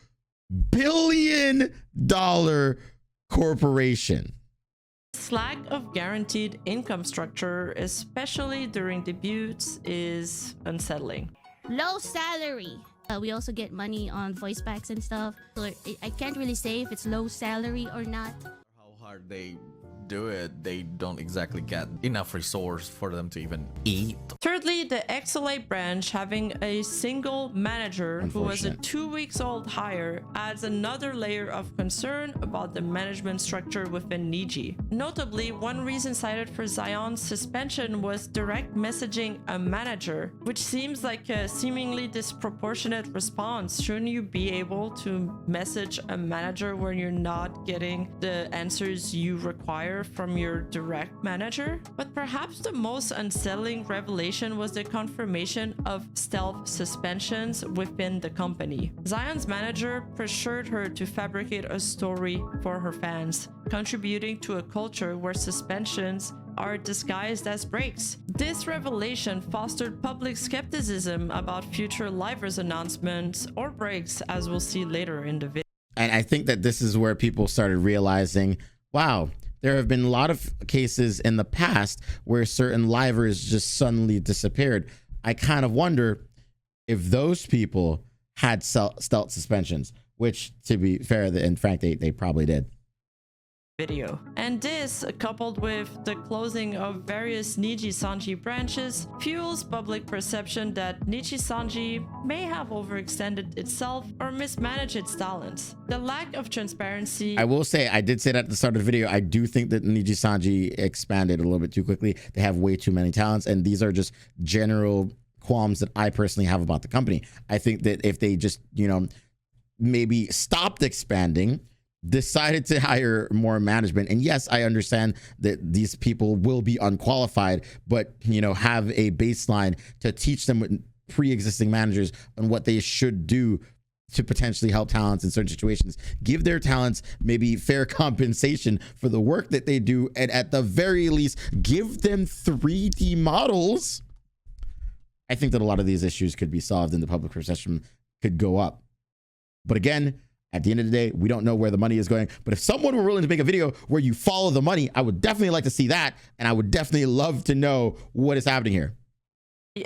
billion corporation. This lack of guaranteed income structure, especially during debuts, is unsettling. Low salary. We also get money on voice packs and stuff. So I can't really say if it's low salary or not. How hard they do it, they don't exactly get enough resource for them to even eat. Thirdly, the XLA branch having a single manager who was a 2 weeks old hire adds another layer of concern about the management structure within Niji. Notably, one reason cited for Zion's suspension was direct messaging a manager, which seems like a seemingly disproportionate response. Shouldn't you be able to message a manager when you're not getting the answers you require from your direct manager? But perhaps the most unsettling revelation was the confirmation of stealth suspensions within the company. Zion's manager pressured her to fabricate a story for her fans, contributing to a culture where suspensions are disguised as breaks. This revelation fostered public skepticism about future livers announcements or breaks, as we'll see later in the video. And I think that this is where people started realizing, wow, there have been a lot of cases in the past where certain livers just suddenly disappeared. I kind of wonder if those people had stealth suspensions, which, to be fair and frank, they probably did. Video. And this, coupled with the closing of various Nijisanji branches, fuels public perception that Nijisanji may have overextended itself or mismanaged its talents. The lack of transparency. I will say, I did say that at the start of the video, I do think that Nijisanji expanded a little bit too quickly. They have way too many talents, and these are just general qualms that I personally have about the company. I think that if they just, you know, maybe stopped expanding, decided to hire more management, and yes, I understand that these people will be unqualified, but, you know, have a baseline to teach them with pre-existing managers on what they should do to potentially help talents in certain situations. Give their talents maybe fair compensation for the work that they do, and at the very least, give them 3D models. I think that a lot of these issues could be solved and the public perception could go up. But again, at the end of the day, we don't know where the money is going. But if someone were willing to make a video where you follow the money, I would definitely like to see that. And I would definitely love to know what is happening here.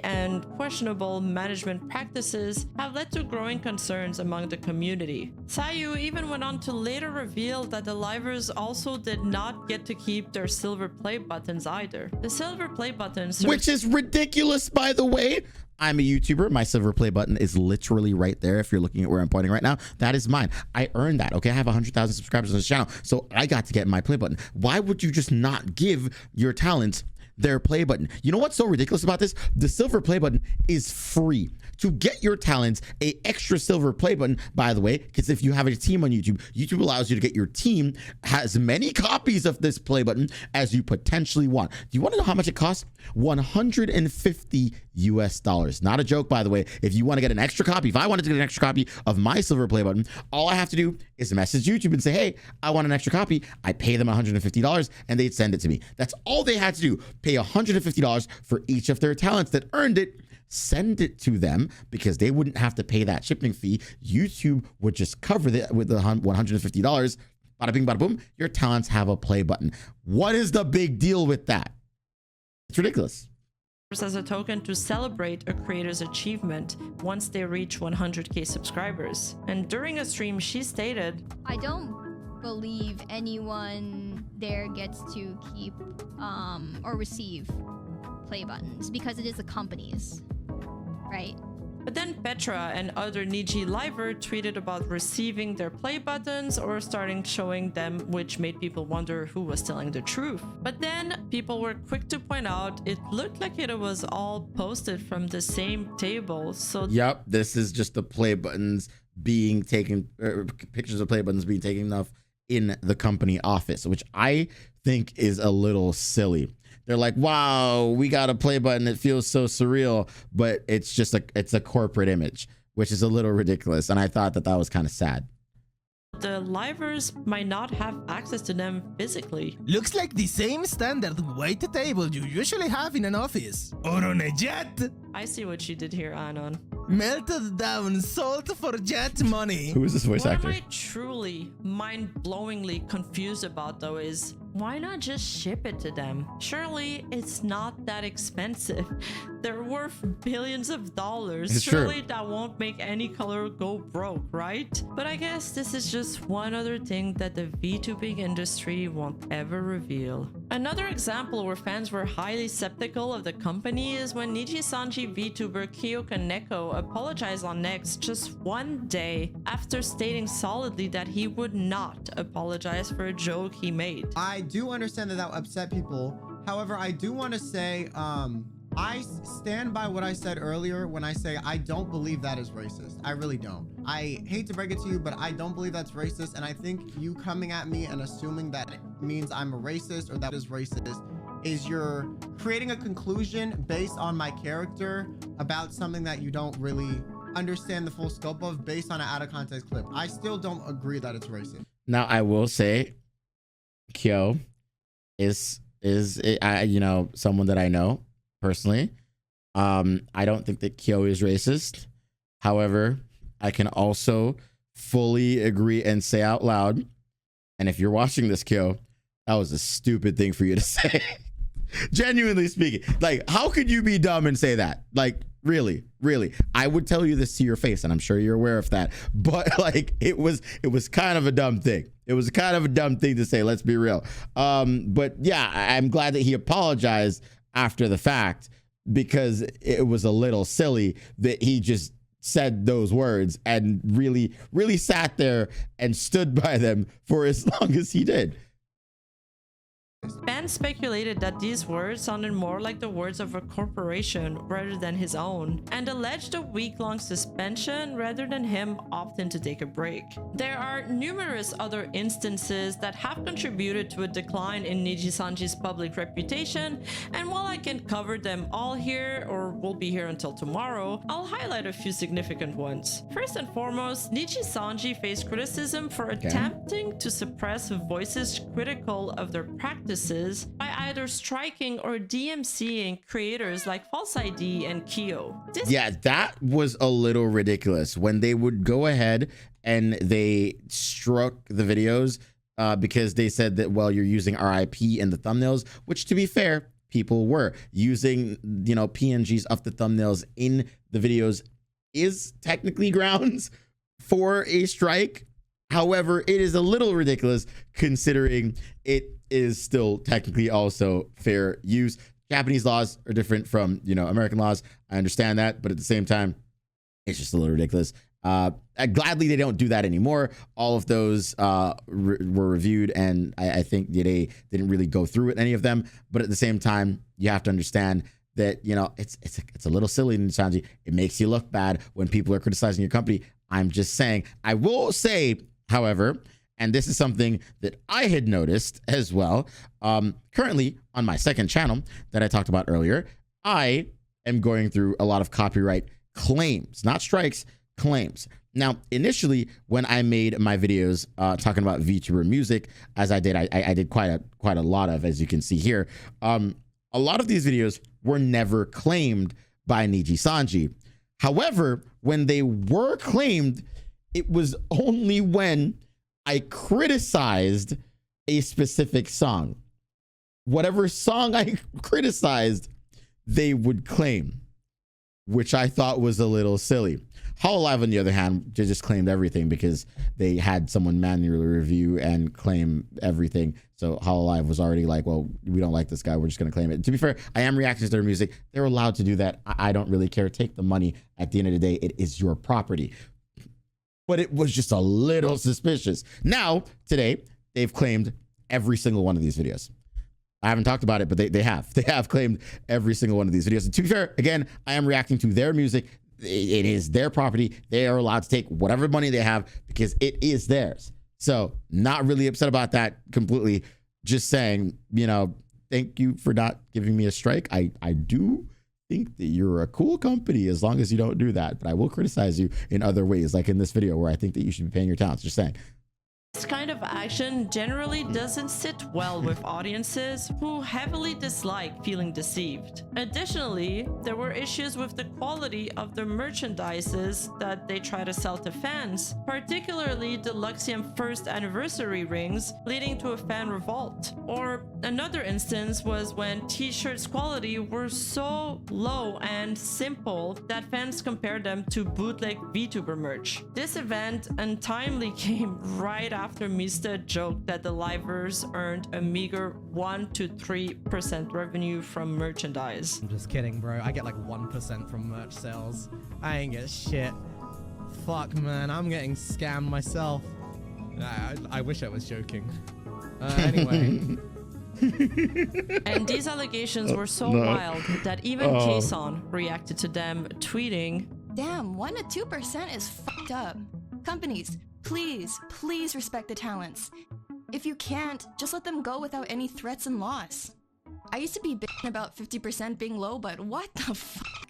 and questionable management practices have led to growing concerns among the community. Sayu even went on to later reveal that the livers also did not get to keep their silver play buttons either. The silver play buttons, which is ridiculous, by the way. I'm a YouTuber. My silver play button is literally right there. If you're looking at where I'm pointing right now, that is mine. I earned that. Okay, I have 100,000 subscribers on this channel, so I got to get my play button. Why would you just not give your talents their play button? You know what's so ridiculous about this? The silver play button is free. To get your talents a extra silver play button, by the way, because if you have a team on YouTube, YouTube allows you to get your team as many copies of this play button as you potentially want. Do you want to know how much it costs? $150 US. Not a joke, by the way. If you want to get an extra copy, if I wanted to get an extra copy of my silver play button, all I have to do is message YouTube and say, hey, I want an extra copy. I pay them $150 and they'd send it to me. That's all they had to do. Pay $150 for each of their talents that earned it, send it to them, because they wouldn't have to pay that shipping fee. YouTube would just cover that with the $150. Bada bing, bada boom. Your talents have a play button. What is the big deal with that? It's ridiculous. As a token to celebrate a creator's achievement once they reach 100k subscribers. And during a stream, she stated, I don't believe anyone there gets to keep or receive play buttons because it is the company's, right? But then Petra and other Niji liver tweeted about receiving their play buttons or starting showing them, which made people wonder who was telling the truth. But then people were quick to point out it looked like it was all posted from the same table. So yep, this is just the play buttons being taken, pictures of play buttons being taken off in the company office, which I think is a little silly. They're like, wow, we got a play button. It feels so surreal, but it's just it's a corporate image, which is a little ridiculous. And I thought that was kind of sad. The livers might not have access to them physically. Looks like the same standard white table you usually have in an office or on a jet. I see what you did here, Anon. Melted down salt for jet money. Who is this voice actor? What am I truly mind-blowingly confused about, though, is why not just ship it to them? Surely it's not that expensive. They're worth billions of dollars. It's Surely true. that won't make any color go broke, right? But I guess this is just one other thing that the VTubing industry won't ever reveal. Another example where fans were highly skeptical of the company is when Nijisanji VTuber Kyokaneko apologized on Next just one day after stating solidly that he would not apologize for a joke he made. I do understand that will upset people. However, I do want to say, I stand by what I said earlier when I say I don't believe that is racist. I really don't. I hate to break it to you, but I don't believe that's racist. And I think you coming at me and assuming that it means I'm a racist or that is racist is you're creating a conclusion based on my character about something that you don't really understand the full scope of based on an out of context clip. I still don't agree that it's racist. Now, I will say Kyo is you know, someone that I know personally. I don't think that Kyo is racist. However, I can also fully agree and say out loud, and if you're watching this, Kyo, that was a stupid thing for you to say. Genuinely speaking, like, how could you be dumb and say that? Like, really, I would tell you this to your face, and I'm sure you're aware of that, but like, it was kind of a dumb thing. It was kind of a dumb thing to say, let's be real. But yeah, I'm glad that he apologized after the fact, because it was a little silly that he just said those words and really sat there and stood by them for as long as he did. Fans speculated that these words sounded more like the words of a corporation rather than his own, and alleged a week-long suspension rather than him opting to take a break. There are numerous other instances that have contributed to a decline in Nijisanji's public reputation, and while I can cover them all here, or will be here until tomorrow, I'll highlight a few significant ones. First and foremost, Nijisanji faced criticism for attempting to suppress voices critical of their practices by either striking or DMCing creators like False ID and Kyo. Yeah, that was a little ridiculous when they would go ahead and they struck the videos because they said that, well, you're using RIP in the thumbnails, which, to be fair, people were using, you know, PNGs of the thumbnails in the videos is technically grounds for a strike. However, it is a little ridiculous considering it is still technically also fair use. Japanese laws are different from, you know, American laws. I understand that, but at the same time, it's just a little ridiculous. Gladly, they don't do that anymore. All of those were reviewed, and I think they didn't really go through with any of them. But at the same time, you have to understand that, you know, it's a little silly, Nijisanji. It makes you look bad when people are criticizing your company. I'm just saying. I will say, however, and this is something that I had noticed as well. Currently, on my second channel that I talked about earlier, I am going through a lot of copyright claims, not strikes, claims. Now, initially, when I made my videos talking about VTuber music, as I did, I did quite a lot of, as you can see here. A lot of these videos were never claimed by Nijisanji. However, when they were claimed, it was only when I criticized a specific song. Whatever song I criticized, they would claim, which I thought was a little silly. Hololive, on the other hand, just claimed everything because they had someone manually review and claim everything. So Hololive was already like, well, we don't like this guy, we're just going to claim it. To be fair, I am reacting to their music. They're allowed to do that. I don't really care. Take the money. At the end of the day, it is your property. But it was just a little suspicious. Now, today, they've claimed every single one of these videos. I haven't talked about it, but they have claimed every single one of these videos. And to be fair, again, I am reacting to their music. It is their property. They are allowed to take whatever money they have because it is theirs. So not really upset about that completely. Just saying, you know, thank you for not giving me a strike. I do think that you're a cool company as long as you don't do that. But I will criticize you in other ways, like in this video where I think that you should be paying your talents. Just saying. This kind of action generally doesn't sit well with audiences who heavily dislike feeling deceived. Additionally, there were issues with the quality of the merchandises that they try to sell to fans, particularly the Luxium first anniversary rings, leading to a fan revolt. Or another instance was when t-shirts quality were so low and simple that fans compared them to bootleg VTuber merch. This event untimely came right after Mista joked that the livers earned a meager 1 to 3% revenue from merchandise. I'm just kidding, bro. I get like 1% from merch sales. I ain't get shit. Fuck, man. I'm getting scammed myself. I wish I was joking. Anyway. And these allegations were so wild that even Kason reacted to them, tweeting, "Damn, 1 to 2% is fucked up. Companies, please respect the talents. If you can't, just let them go without any threats and loss. I used to be bitching about 50% being low, but what the fuck?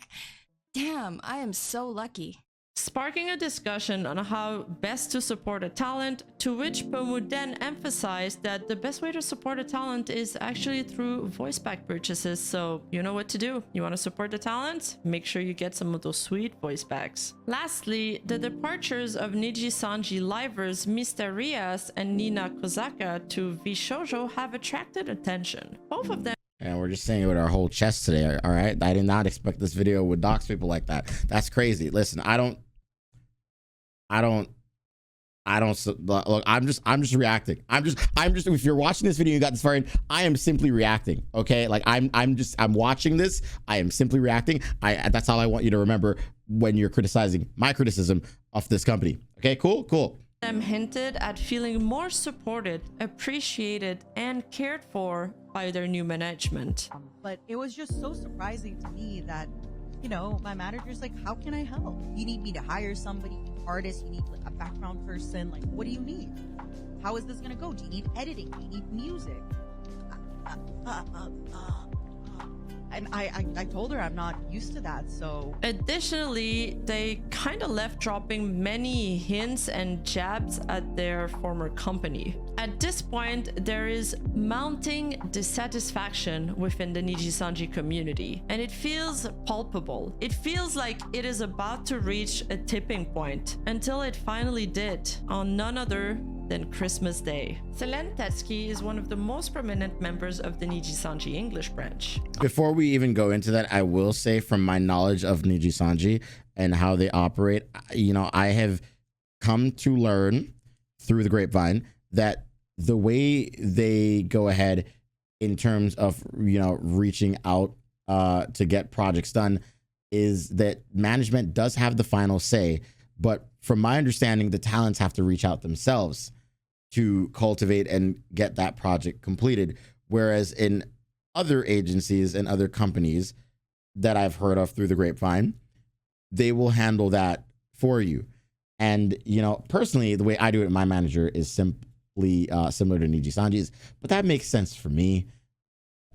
Damn, I am so lucky." Sparking a discussion on how best to support a talent, to which Pomu then emphasized that the best way to support a talent is actually through voice pack purchases. So you know what to do. You want to support the talent? Make sure you get some of those sweet voice packs. Lastly, the departures of Nijisanji livers Mr. Rias and Nina Kozaka to VShojo have attracted attention. Both of them. And we're just saying it with our whole chest today, all right? I did not expect this video would dox people like that. That's crazy. Listen, I don't look, I'm just reacting. I'm just if you're watching this video, you got this far in, I am simply reacting, okay? Like I'm watching this, I am simply reacting. That's all I want you to remember when you're criticizing my criticism of this company. Okay, cool. Them hinted at feeling more supported, appreciated, and cared for by their new management. But it was just so surprising to me that, you know, my manager's like, how can I help? You need me to hire somebody, artist, you need like a background person, like what do you need? How is this gonna go? Do you need editing? Do you need music? And I told her I'm not used to that, so... Additionally, they kind of left dropping many hints and jabs at their former company. At this point, there is mounting dissatisfaction within the Nijisanji community, and it feels palpable. It feels like it is about to reach a tipping point, until it finally did, on none other than Christmas Day. Selene Tetsky is one of the most prominent members of the Nijisanji English branch. Before we even go into that, I will say from my knowledge of Nijisanji and how they operate, you know, I have come to learn through the grapevine that the way they go ahead in terms of, you know, reaching out to get projects done is that management does have the final say. But from my understanding, the talents have to reach out themselves to cultivate and get that project completed. Whereas in other agencies and other companies that I've heard of through the grapevine, they will handle that for you. And, you know, personally, the way I do it with my manager is simply similar to Nijisanji's, but that makes sense for me.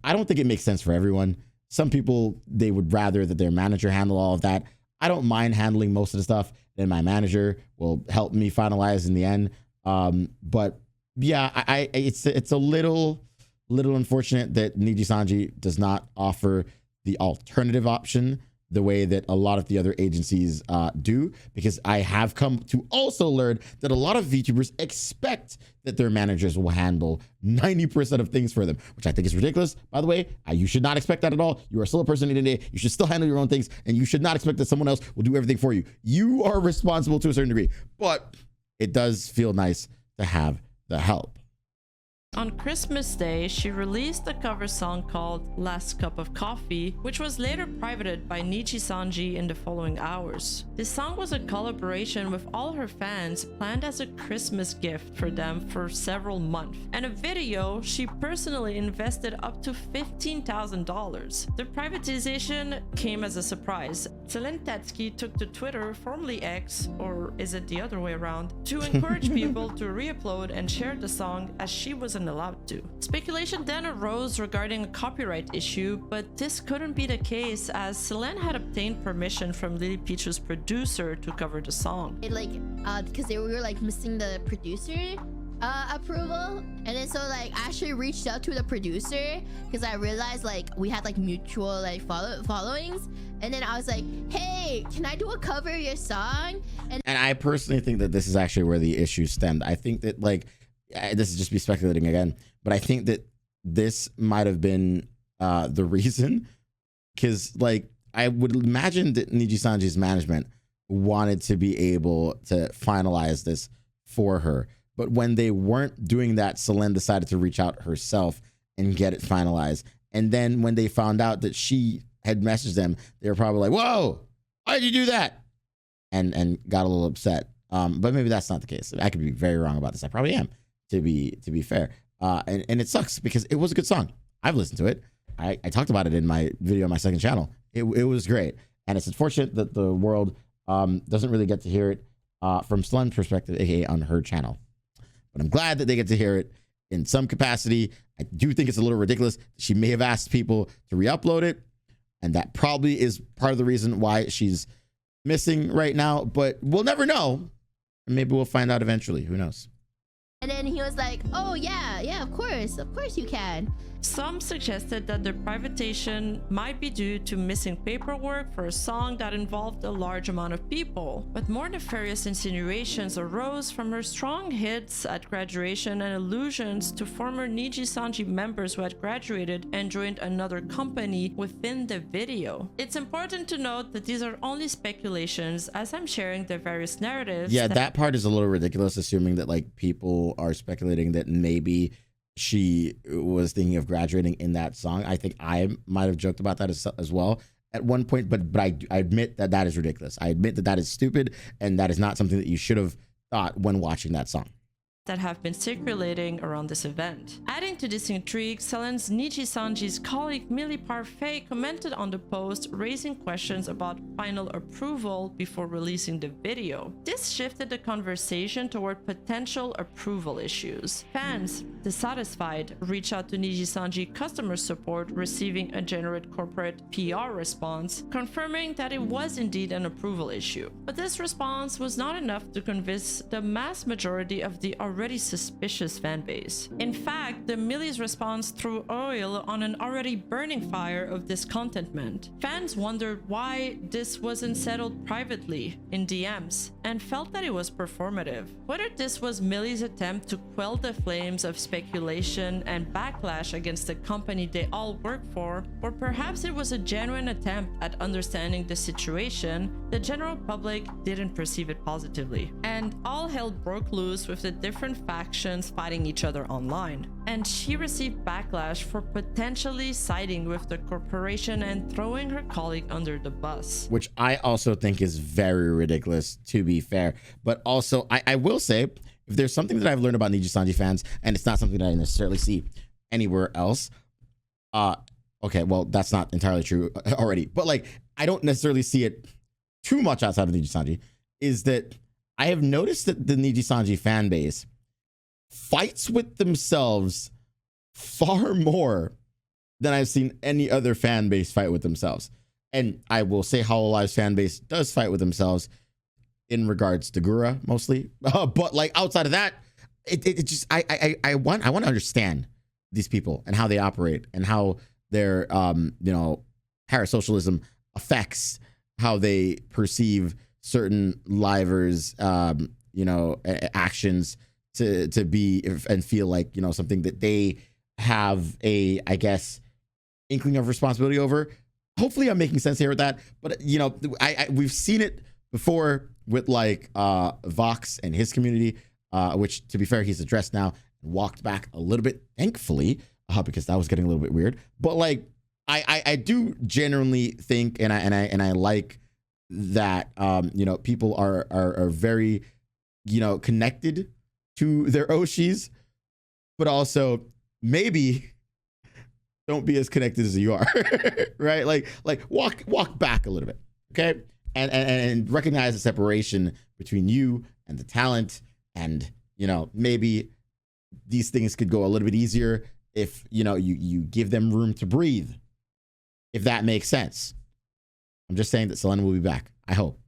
I don't think it makes sense for everyone. Some people, they would rather that their manager handle all of that. I don't mind handling most of the stuff, then my manager will help me finalize in the end. But yeah, it's a little unfortunate that Nijisanji does not offer the alternative option the way that a lot of the other agencies do, because I have come to also learn that a lot of VTubers expect that their managers will handle 90% of things for them, which I think is ridiculous. By the way, you should not expect that at all. You are still a person in the day. You should still handle your own things, and you should not expect that someone else will do everything for you. You are responsible to a certain degree, but it does feel nice to have the help. On Christmas Day, she released a cover song called Last Cup of Coffee, which was later privated by Nijisanji in the following hours. This song was a collaboration with all her fans planned as a Christmas gift for them for several months, and a video she personally invested up to $15,000. The privatization came as a surprise. Selene Tetsky took to Twitter, formerly X, or is it the other way around, to encourage people to re-upload and share the song as she wasn't allowed to. Speculation then arose regarding a copyright issue, but this couldn't be the case as Selene had obtained permission from Lily Peach's producer to cover the song. Because we were like missing the producer approval, and then so like I actually reached out to the producer because I realized like we had like mutual like followings, and then I was like, hey, can I do a cover of your song? And I personally think that this is actually where the issue stemmed. I think that like, this is just me speculating again, but I think that this might have been the reason, because like I would imagine that Nijisanji's management wanted to be able to finalize this for her, but when they weren't doing that, Selene decided to reach out herself and get it finalized. And then when they found out that she had messaged them, they were probably like, whoa, why did you do that? And got a little upset. But maybe that's not the case. I could be very wrong about this. I probably am, to be fair. And it sucks because it was a good song. I've listened to it. I talked about it in my video on my second channel. It was great. And it's unfortunate that the world doesn't really get to hear it from Selene's perspective, aka on her channel. But I'm glad that they get to hear it in some capacity. I do think it's a little ridiculous. She may have asked people to re-upload it, and that probably is part of the reason why she's missing right now, but we'll never know. Maybe we'll find out eventually. Who knows? And then he was like, oh yeah, of course you can. Some suggested that the privatization might be due to missing paperwork for a song that involved a large amount of people, but more nefarious insinuations arose from her strong hits at graduation and allusions to former Nijisanji members who had graduated and joined another company within the video. It's important to note that these are only speculations as I'm sharing the various narratives. Yeah, that part is a little ridiculous, assuming that like people are speculating that maybe she was thinking of graduating in that song. I think I might have joked about that as well at one point, but I admit that is ridiculous. I admit that is stupid, and that is not something that you should have thought when watching that song. That have been circulating around this event. Adding to this intrigue, Selene's Nijisanji's colleague Millie Parfait commented on the post, raising questions about final approval before releasing the video. This shifted the conversation toward potential approval issues. Fans, dissatisfied, reached out to Nijisanji customer support, receiving a generic corporate PR response, confirming that it was indeed an approval issue. But this response was not enough to convince the mass majority of the already suspicious fan base. In fact, the Millie's response threw oil on an already burning fire of discontentment. Fans wondered why this wasn't settled privately in DMs and felt that it was performative. Whether this was Millie's attempt to quell the flames of speculation and backlash against the company they all work for, or perhaps it was a genuine attempt at understanding the situation, the general public didn't perceive it positively. And all hell broke loose with the different factions fighting each other online. And she received backlash for potentially siding with the corporation and throwing her colleague under the bus. Which I also think is very ridiculous, to be fair. But also, I will say, if there's something that I've learned about Nijisanji fans, and it's not something that I necessarily see anywhere else, okay, well, that's not entirely true already, but like, I don't necessarily see it too much outside of Nijisanji, is that I have noticed that the Nijisanji fan base fights with themselves far more than I've seen any other fan base fight with themselves. And I will say Hololive's fan base does fight with themselves in regards to Gura mostly, but like outside of that, it just I want to understand these people and how they operate and how their you know, parasocialism affects how they perceive certain livers you know, actions to be and feel like, you know, something that they have a, I guess, inkling of responsibility over. Hopefully I'm making sense here with that, but you know, we've seen it before with like Vox and his community, which to be fair, he's addressed now and walked back a little bit, thankfully, because that was getting a little bit weird. But like, I do genuinely think, and I like that, you know, people are very, you know, connected to their Oshis, but also maybe don't be as connected as you are, right? Like walk back a little bit, okay? And recognize the separation between you and the talent, and you know, maybe these things could go a little bit easier if, you know, you give them room to breathe, if that makes sense. I'm just saying that Selena will be back, I hope.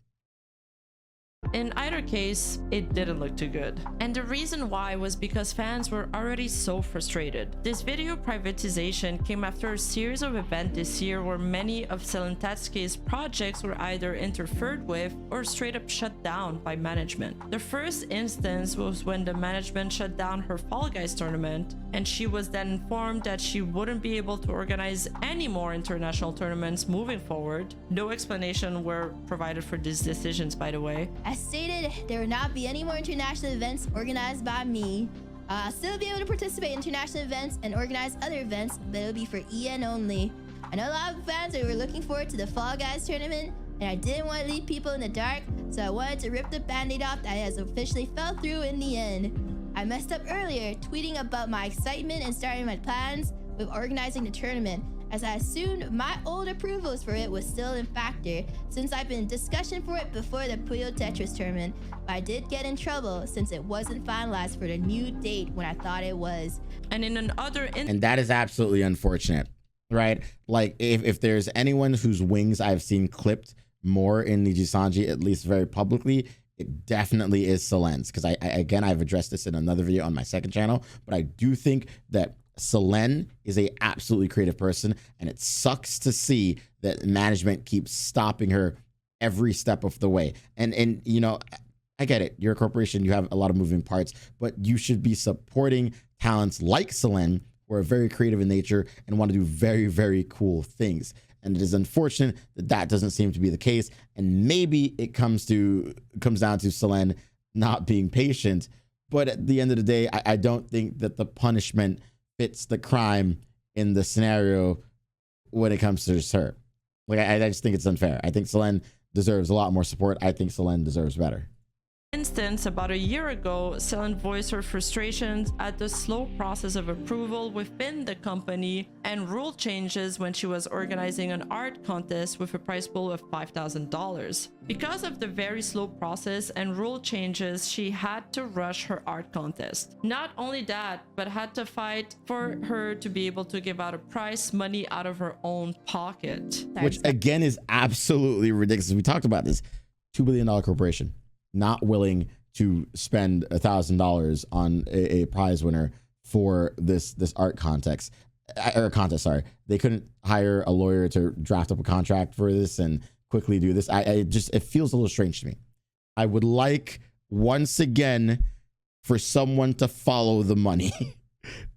In either case, it didn't look too good. And the reason why was because fans were already so frustrated. This video privatization came after a series of events this year where many of Selentatsuki's projects were either interfered with or straight up shut down by management. The first instance was when the management shut down her Fall Guys tournament, and she was then informed that she wouldn't be able to organize any more international tournaments moving forward. No explanation were provided for these decisions, by the way. As stated, there will not be any more international events organized by me. I'll still be able to participate in international events and organize other events, but it'll be for EN only. I know a lot of fans were looking forward to the Fall Guys tournament, and I didn't want to leave people in the dark, so I wanted to rip the band-aid off that has officially fell through in the end. I messed up earlier, tweeting about my excitement and starting my plans with organizing the tournament, as I assumed my old approvals for it was still in factor, since I've been in discussion for it before the Puyo Tetris tournament, but I did get in trouble since it wasn't finalized for the new date when I thought it was. And in another and that is absolutely unfortunate, right? Like if there's anyone whose wings I've seen clipped more in Nijisanji, at least very publicly, it definitely is Selen's, because again, I've addressed this in another video on my second channel, but I do think that Selen is a absolutely creative person, and it sucks to see that management keeps stopping her every step of the way. And you know, I get it. You're a corporation, you have a lot of moving parts, but you should be supporting talents like Selen, who are very creative in nature and want to do very, very cool things. And it is unfortunate that that doesn't seem to be the case. And maybe it comes down to Selen not being patient. But at the end of the day, I don't think that the punishment fits the crime in the scenario when it comes to just her. Like, I just think it's unfair. I think Selen deserves a lot more support. I think Selen deserves better. Instance, about a year ago, Selen voiced her frustrations at the slow process of approval within the company and rule changes when she was organizing an art contest with a prize pool of $5,000. Because of the very slow process and rule changes, she had to rush her art contest. Not only that, but had to fight for her to be able to give out a prize money out of her own pocket. Which again is absolutely ridiculous. We talked about this. $2 billion corporation not willing to spend $1,000 on a prize winner for this art contest. Sorry, they couldn't hire a lawyer to draft up a contract for this and quickly do this. It feels a little strange to me. I would like, once again, for someone to follow the money.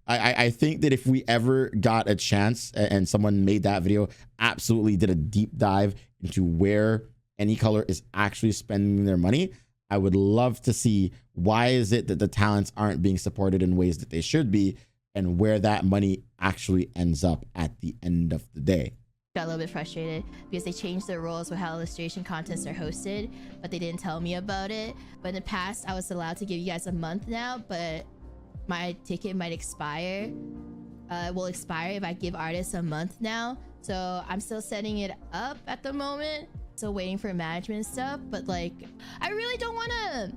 I think that if we ever got a chance and someone made that video, absolutely did a deep dive into where Any Color is actually spending their money, I would love to see why is it that the talents aren't being supported in ways that they should be, and where that money actually ends up at the end of the day. Got a little bit frustrated because they changed their rules with how illustration contests are hosted, but they didn't tell me about it. But in the past, I was allowed to give you guys a month now, but my ticket might expire. Will expire if I give artists a month now. So I'm still setting it up at the moment. Still waiting for management stuff, but like, I really don't want to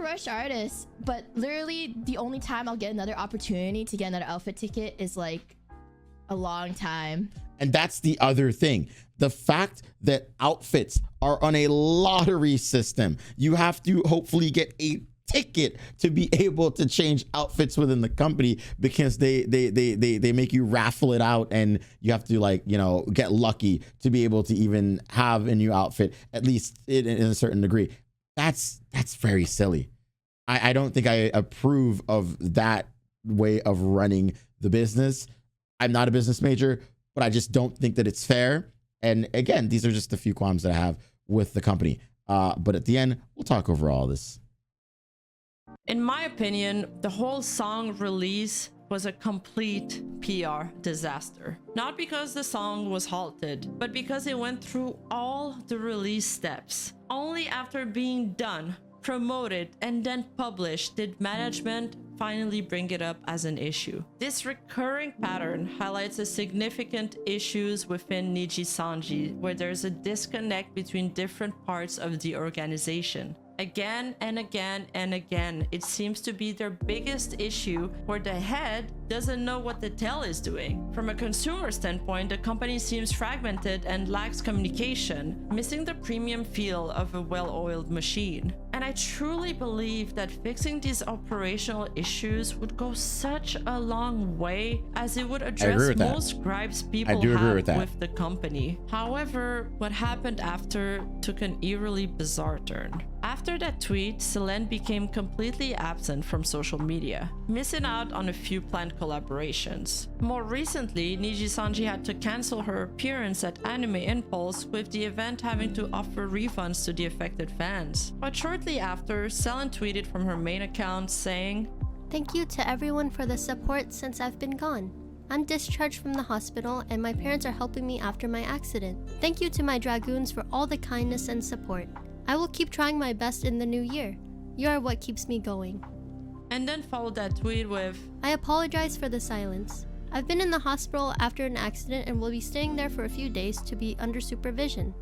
rush artists, but literally the only time I'll get another opportunity to get another outfit ticket is like a long time. And that's the other thing. The fact that outfits are on a lottery system. You have to hopefully get a ticket to be able to change outfits within the company, because they make you raffle it out, and you have to, like, you know, get lucky to be able to even have a new outfit, at least in a certain degree. That's very silly. I don't think I approve of that way of running the business. I'm not a business major, but I just don't think that it's fair. And again, these are just a few qualms that I have with the company. But at the end, we'll talk over all this. In my opinion, the whole song release was a complete PR disaster. Not because the song was halted, but because it went through all the release steps. Only after being done, promoted, and then published did management finally bring it up as an issue. This recurring pattern highlights the significant issues within Nijisanji, where there's a disconnect between different parts of the organization. Again and again and again, it seems to be their biggest issue, where the head doesn't know what the tail is doing. From a consumer standpoint, the company seems fragmented and lacks communication, missing the premium feel of a well-oiled machine. And I truly believe that fixing these operational issues would go such a long way, as it would address most gripes people have with the company. However, what happened after took an eerily bizarre turn. After that tweet, Selene became completely absent from social media, missing out on a few planned collaborations. More recently, Nijisanji had to cancel her appearance at Anime Impulse, with the event having to offer refunds to the affected fans. But shortly after, Selene tweeted from her main account saying, "Thank you to everyone for the support since I've been gone. I'm discharged from the hospital and my parents are helping me after my accident. Thank you to my Dragoons for all the kindness and support. I will keep trying my best in the new year. You are what keeps me going." And then followed that tweet with, "I apologize for the silence. I've been in the hospital after an accident and will be staying there for a few days to be under supervision.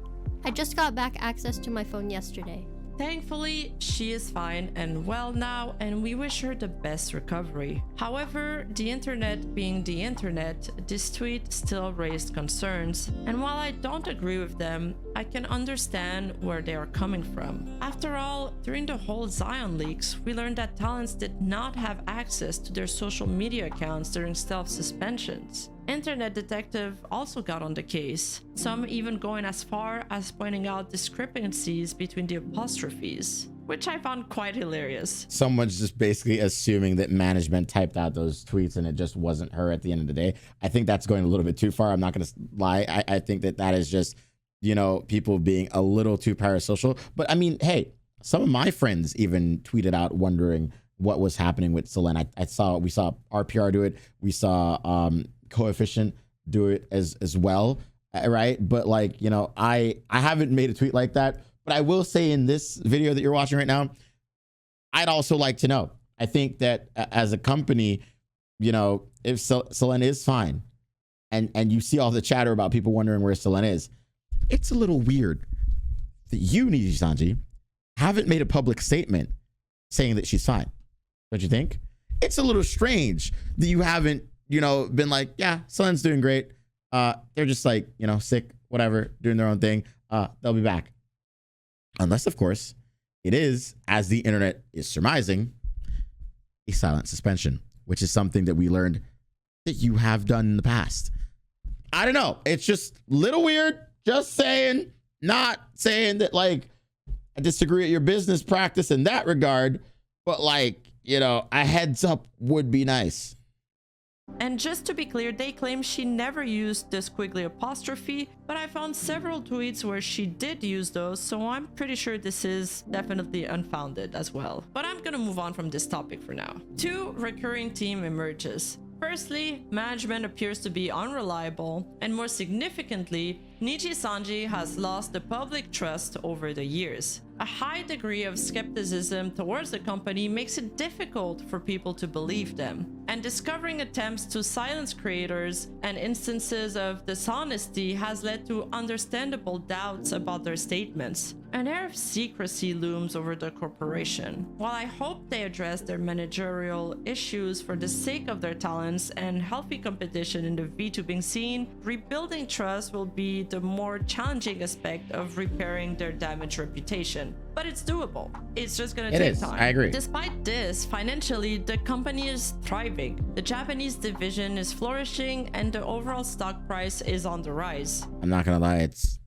I just got back access to my phone yesterday." Thankfully, she is fine and well now, and we wish her the best recovery. However, the internet being the internet, this tweet still raised concerns, and while I don't agree with them, I can understand where they are coming from. After all, during the whole Zion leaks, we learned that talents did not have access to their social media accounts during stealth suspensions. Internet Detective also got on the case, some even going as far as pointing out discrepancies between the apostrophes, which I found quite hilarious. Someone's just basically assuming that management typed out those tweets and it just wasn't her at the end of the day. I think that's going a little bit too far. I'm not going to lie. I think that is just, you know, people being a little too parasocial. But I mean, hey, some of my friends even tweeted out wondering what was happening with Selene. We saw RPR do it. We saw Coefficient do it as well, right? But like, you know, I haven't made a tweet like that, but I will say in this video that you're watching right now, I'd also like to know. I think that as a company, you know, if Selene is fine, and you see all the chatter about people wondering where Selene is, it's a little weird that you, Nijisanji, haven't made a public statement saying that she's fine. Don't you think? It's a little strange that you haven't, you know, been like, yeah, Selene's doing great. They're just like, you know, sick, whatever, doing their own thing. They'll be back. Unless, of course, It is, as the internet is surmising, a silent suspension, which is something that we learned that you have done in the past. I don't know. It's just a little weird. Just saying, not saying that like I disagree with your business practice in that regard, but like, you know, a heads up would be nice. And just to be clear, they claim she never used the squiggly apostrophe, but I found several tweets where she did use those, so I'm pretty sure this is definitely unfounded as well. But I'm gonna move on from this topic for now. 2 recurring theme emerges. Firstly, management appears to be unreliable, and more significantly, Nijisanji has lost the public trust over the years. A high degree of skepticism towards the company makes it difficult for people to believe them, and discovering attempts to silence creators and instances of dishonesty has led to understandable doubts about their statements. An air of secrecy looms over the corporation. While I hope they address their managerial issues for the sake of their talents and healthy competition in the VTubing scene, rebuilding trust will be the more challenging aspect of repairing their damaged reputation. But it's doable. It's just gonna take time. I agree. Despite this, financially, the company is thriving. The Japanese division is flourishing and the overall stock price is on the rise. I'm not gonna lie, it's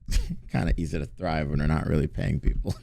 kind of easy to thrive when they're not really paying people.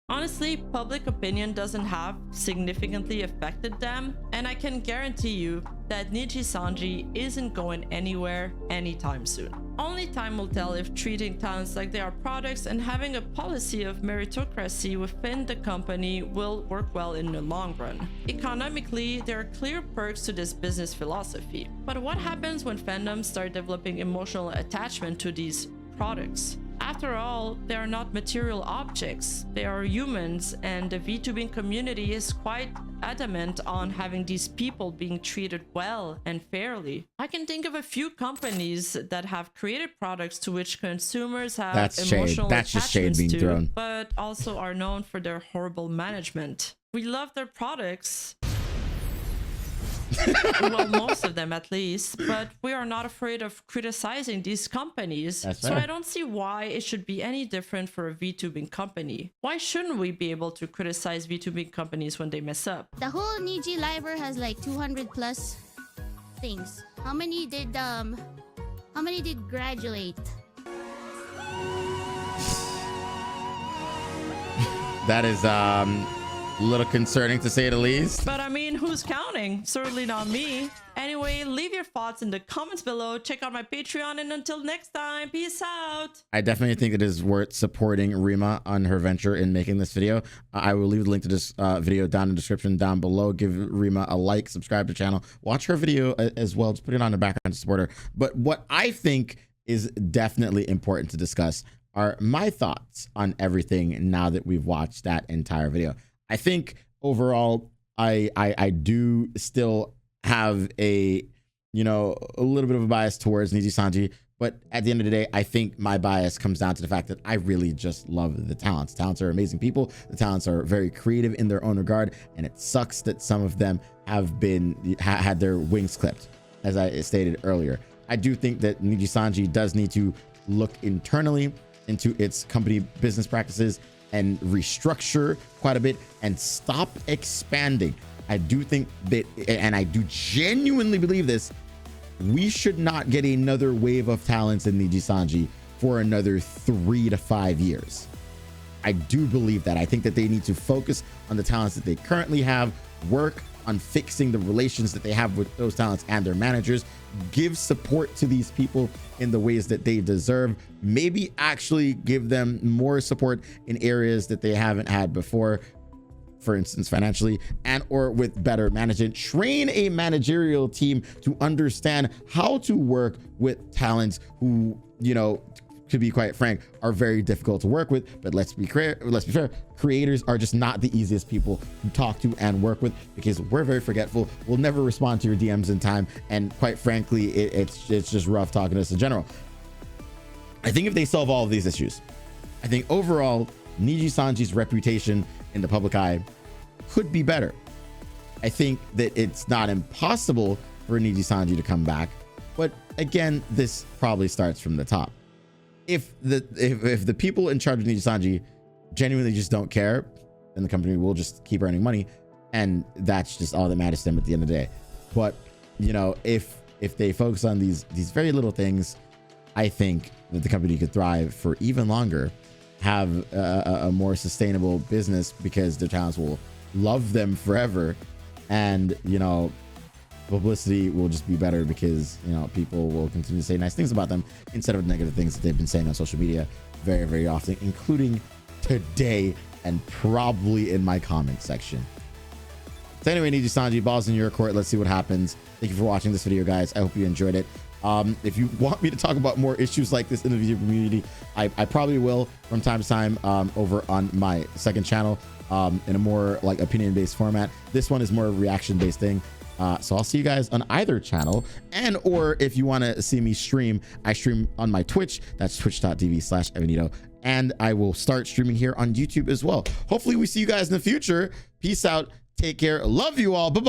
Honestly, public opinion doesn't have significantly affected them, and I can guarantee you that Nijisanji isn't going anywhere anytime soon. Only time will tell if treating talents like they are products and having a policy of meritocracy within the company will work well in the long run. Economically, there are clear perks to this business philosophy. But what happens when fandoms start developing emotional attachment to these products? After all, they are not material objects, they are humans, and the VTubing community is quite adamant on having these people being treated well and fairly. I can think of a few companies that have created products to which consumers have emotional attachments to, but also are known for their horrible management. We love their products. Well, most of them at least, but we are not afraid of criticizing these companies. So I don't see why it should be any different for a VTubing company. Why shouldn't we be able to criticize VTubing companies when they mess up? The whole Niji library has like 200 plus things. How many did graduate? That is a little concerning to say the least. But I mean, who's counting? Certainly not me. Anyway, leave your thoughts in the comments below. Check out my Patreon, and until next time, peace out. I definitely think it is worth supporting Rima on her venture in making this video. I will leave the link to this video down in the description down below. Give Rima a like, subscribe to the channel, watch her video as well. Just put it on the background to support her. But what I think is definitely important to discuss are my thoughts on everything now that we've watched that entire video. I think overall, I do still have a little bit of a bias towards Nijisanji, but at the end of the day, I think my bias comes down to the fact that I really just love the talents. Talents are amazing people. The talents are very creative in their own regard, and it sucks that some of them have had their wings clipped, as I stated earlier. I do think that Nijisanji does need to look internally into its company business practices and restructure quite a bit and stop expanding. I do think that, and I do genuinely believe this, we should not get another wave of talents in Nijisanji for another 3 to 5 years. I do believe that. I think that they need to focus on the talents that they currently have, work on fixing the relations that they have with those talents and their managers, give support to these people in the ways that they deserve, maybe actually give them more support in areas that they haven't had before, for instance, financially, and or with better management. Train a managerial team to understand how to work with talents who, to be quite frank, are very difficult to work with. But let's be fair, creators are just not the easiest people to talk to and work with, because we're very forgetful. We'll never respond to your DMs in time, and quite frankly, it's just rough talking to us in general. I think if they solve all of these issues, I think overall Nijisanji's reputation in the public eye could be better. I think that it's not impossible for Nijisanji to come back, but again, this probably starts from the top. If the people in charge of Nijisanji genuinely just don't care, then the company will just keep earning money, and that's just all that matters to them at the end of the day. But you know, if they focus on these very little things, I think that the company could thrive for even longer, have a more sustainable business, because their talents will love them forever, and you know, publicity will just be better because, you know, people will continue to say nice things about them instead of negative things that they've been saying on social media very, very often, including today and probably in my comment section. So anyway, Nijisanji, balls in your court. Let's see what happens. Thank you for watching this video, guys. I hope you enjoyed it. If you want me to talk about more issues like this in the video community, I probably will from time to time over on my second channel in a more like opinion-based format. This one is more of a reaction-based thing. So I'll see you guys on either channel, and or if you want to see me stream, I stream on my Twitch. That's twitch.tv/Evanit0, and I will start streaming here on YouTube as well. Hopefully we see you guys in the future. Peace out. Take care. Love you all. Bye-bye.